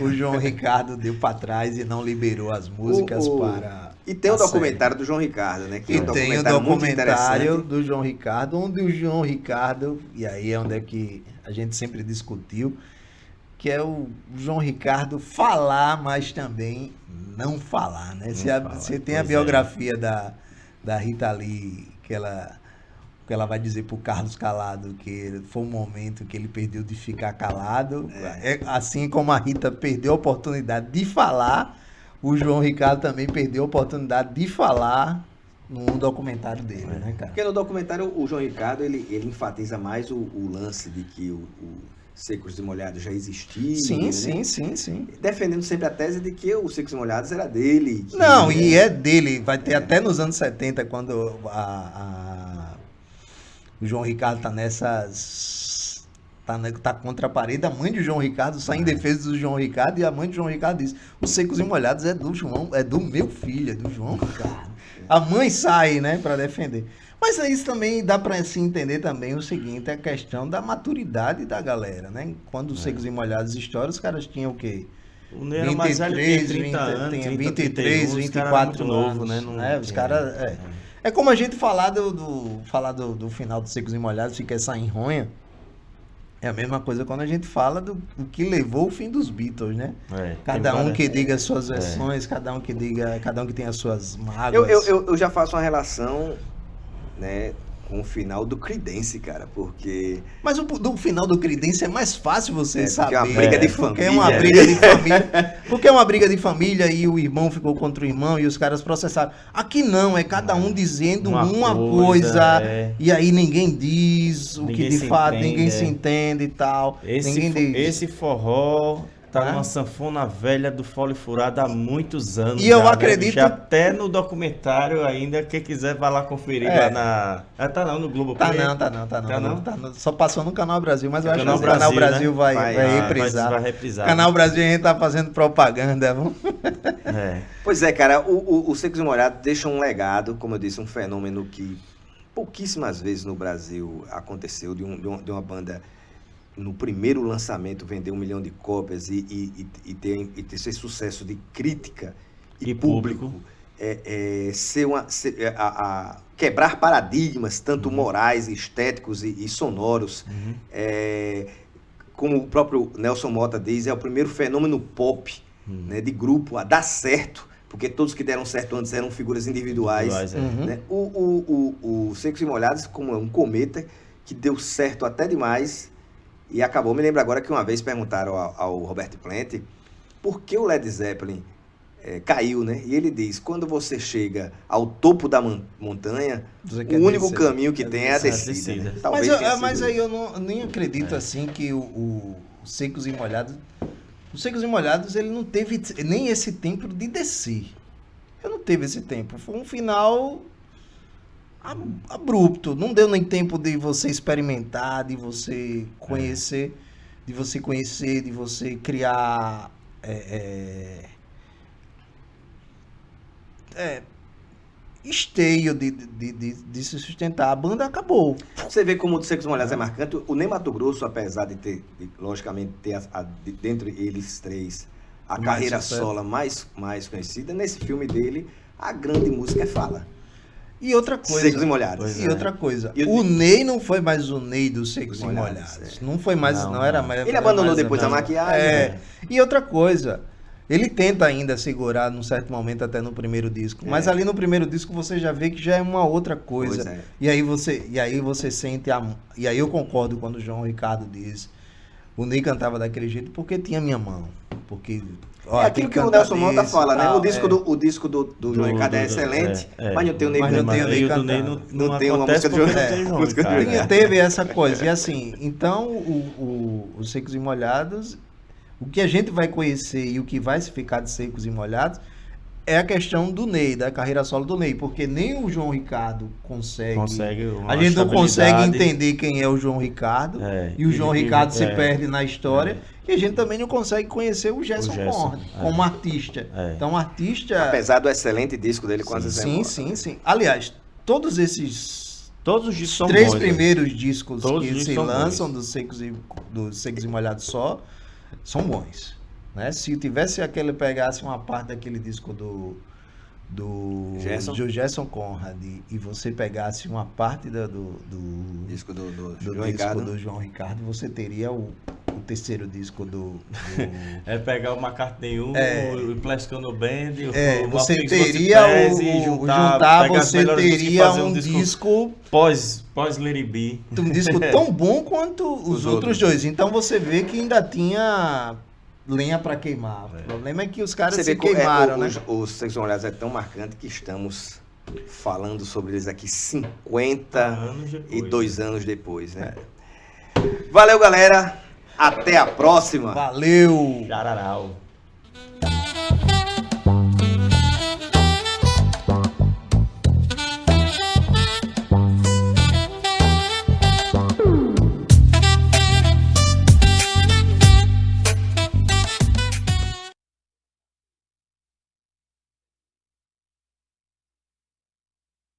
Speaker 2: o João Ricardo deu para trás e não liberou as músicas para...
Speaker 1: E tem o documentário do João Ricardo, né?
Speaker 2: Que tem o documentário do João Ricardo, onde o João Ricardo, e aí é onde é que a gente sempre discutiu, que é o João Ricardo falar, mas também não falar, né? Você tem a biografia da Rita Lee, que ela vai dizer pro Carlos Calado que foi um momento que ele perdeu de ficar calado. Assim como a Rita perdeu a oportunidade de falar, o João Ricardo também perdeu a oportunidade de falar no documentário dele, né, cara?
Speaker 1: Porque no documentário o João Ricardo, ele enfatiza mais o lance de que o Secos e Molhados já existia.
Speaker 2: Sim.
Speaker 1: Defendendo sempre a tese de que o Secos e Molhados era dele.
Speaker 2: Não, e é dele. Vai ter até nos anos 70, quando o João Ricardo tá nessas... Tá contra a parede, a mãe de João Ricardo sai em defesa do João Ricardo, e a mãe de João Ricardo diz: os Secos e Molhados é do João, é do meu filho, é do João Ricardo. A mãe sai, né, para defender. Mas isso também dá para se entender também o seguinte, a questão da maturidade da galera, né? Quando os Secos e Molhados estouram, os caras tinham o quê?
Speaker 3: O Ney era mais velho, tinha 30 anos,
Speaker 2: 23, 24 anos, né? Os caras... É como a gente falar do final dos Secos e Molhados, fica essa enronha. É a mesma coisa quando a gente fala do que levou o fim dos Beatles, né? Cada um que diga as suas versões, cada um que tem as suas mágoas.
Speaker 1: Eu já faço uma relação, né, com o final do Creedence, cara, porque...
Speaker 2: Mas do final do Creedence é mais fácil você saber.
Speaker 1: Porque é uma briga de família.
Speaker 2: Porque é uma briga de família. Porque é uma briga de família e o irmão ficou contra o irmão e os caras processaram. Aqui não, é cada um dizendo uma coisa e aí ninguém diz o que de fato ninguém se entende e tal.
Speaker 3: Esse forró... Tá numa sanfona velha do Fole Furado há muitos anos.
Speaker 2: E eu acredito...
Speaker 3: Até no documentário ainda, quem quiser vai lá conferir lá na... tá não, no Globo.
Speaker 2: Tá não. Só passou no Canal Brasil, mas eu acho que o Canal Brasil, né? vai reprisar.
Speaker 3: Vai reprisar.
Speaker 2: Canal Brasil a gente tá fazendo propaganda.
Speaker 1: Pois é, cara, o Secos e Molhados deixa um legado, como eu disse, um fenômeno que pouquíssimas vezes no Brasil aconteceu, de uma banda... no primeiro lançamento vender 1 milhão de cópias e ter esse sucesso de crítica e público. Quebrar paradigmas, tanto morais, estéticos e sonoros. Como o próprio Nelson Motta diz, é o primeiro fenômeno pop, né, de grupo a dar certo, porque todos que deram certo antes eram figuras individuais. Né? O Secos e Molhados, como é um cometa, que deu certo até demais. E acabou, me lembro agora que uma vez perguntaram ao Robert Plant por que o Led Zeppelin caiu, né? E ele diz, quando você chega ao topo da montanha, o único caminho que tem é a descida. Né?
Speaker 2: Mas aí eu nem acredito assim que o Secos e Molhados... Os Secos e Molhados, ele não teve nem esse tempo de descer. Ele não teve esse tempo. Foi um final... abrupto, não deu nem tempo de você experimentar, de você conhecer, de você criar esteio de se sustentar. A banda acabou.
Speaker 1: Você vê como o Secos e Molhados é marcante. O Ney Matogrosso, apesar de logicamente ter dentre eles três a carreira solo mais conhecida, nesse filme dele a grande música é Fala.
Speaker 2: E outra coisa.
Speaker 1: Secos e Molhados.
Speaker 2: Outra coisa. O Ney não foi mais o Ney dos Secos e Molhados. Não foi mais, não era mais.
Speaker 1: Ele abandonou depois a maquiagem.
Speaker 2: E outra coisa. Ele tenta ainda segurar num certo momento até no primeiro disco. Mas ali no primeiro disco você já vê que já é uma outra coisa. E aí você sente e aí eu concordo quando o João Ricardo diz: o Ney cantava daquele jeito porque tinha minha mão. Porque
Speaker 1: aquilo que o Nelson Motta fala, né? O disco do João Ricardo é excelente, mas não tem o Ney cantando. Não tem uma música do João.
Speaker 2: Teve essa coisa. E assim, então, os Secos e Molhados, O que a gente vai conhecer e o que vai se ficar de Secos e Molhados é a questão do Ney, da carreira solo do Ney, porque nem o João Ricardo consegue a gente não consegue entender quem é o João Ricardo, e o João Ricardo se perde na história, e a gente também não consegue conhecer o Gerson Conrad como artista. Então, artista...
Speaker 1: Apesar do excelente disco dele com as
Speaker 2: Sim. Aliás, todos os discos
Speaker 3: 3
Speaker 2: são primeiros discos que se lançam dos Secos e Molhados são bons. Né? Se tivesse pegasse uma parte daquele disco do Gerson Conrad e você pegasse uma parte do
Speaker 1: disco do
Speaker 2: João Ricardo, você teria o terceiro disco do
Speaker 3: pegar o McCartney 1, o Plastic Ono Band,
Speaker 2: você teria você teria um disco
Speaker 3: pós Let It Be,
Speaker 2: um disco tão bom quanto os outros dois. Então você vê que ainda tinha lenha para queimar. O problema é que os caras se queimaram, né?
Speaker 1: Os Secos e Molhados é tão marcante que estamos falando sobre eles aqui 52 anos depois, né? Valeu, galera. Até a próxima.
Speaker 2: Valeu.
Speaker 3: Jararau.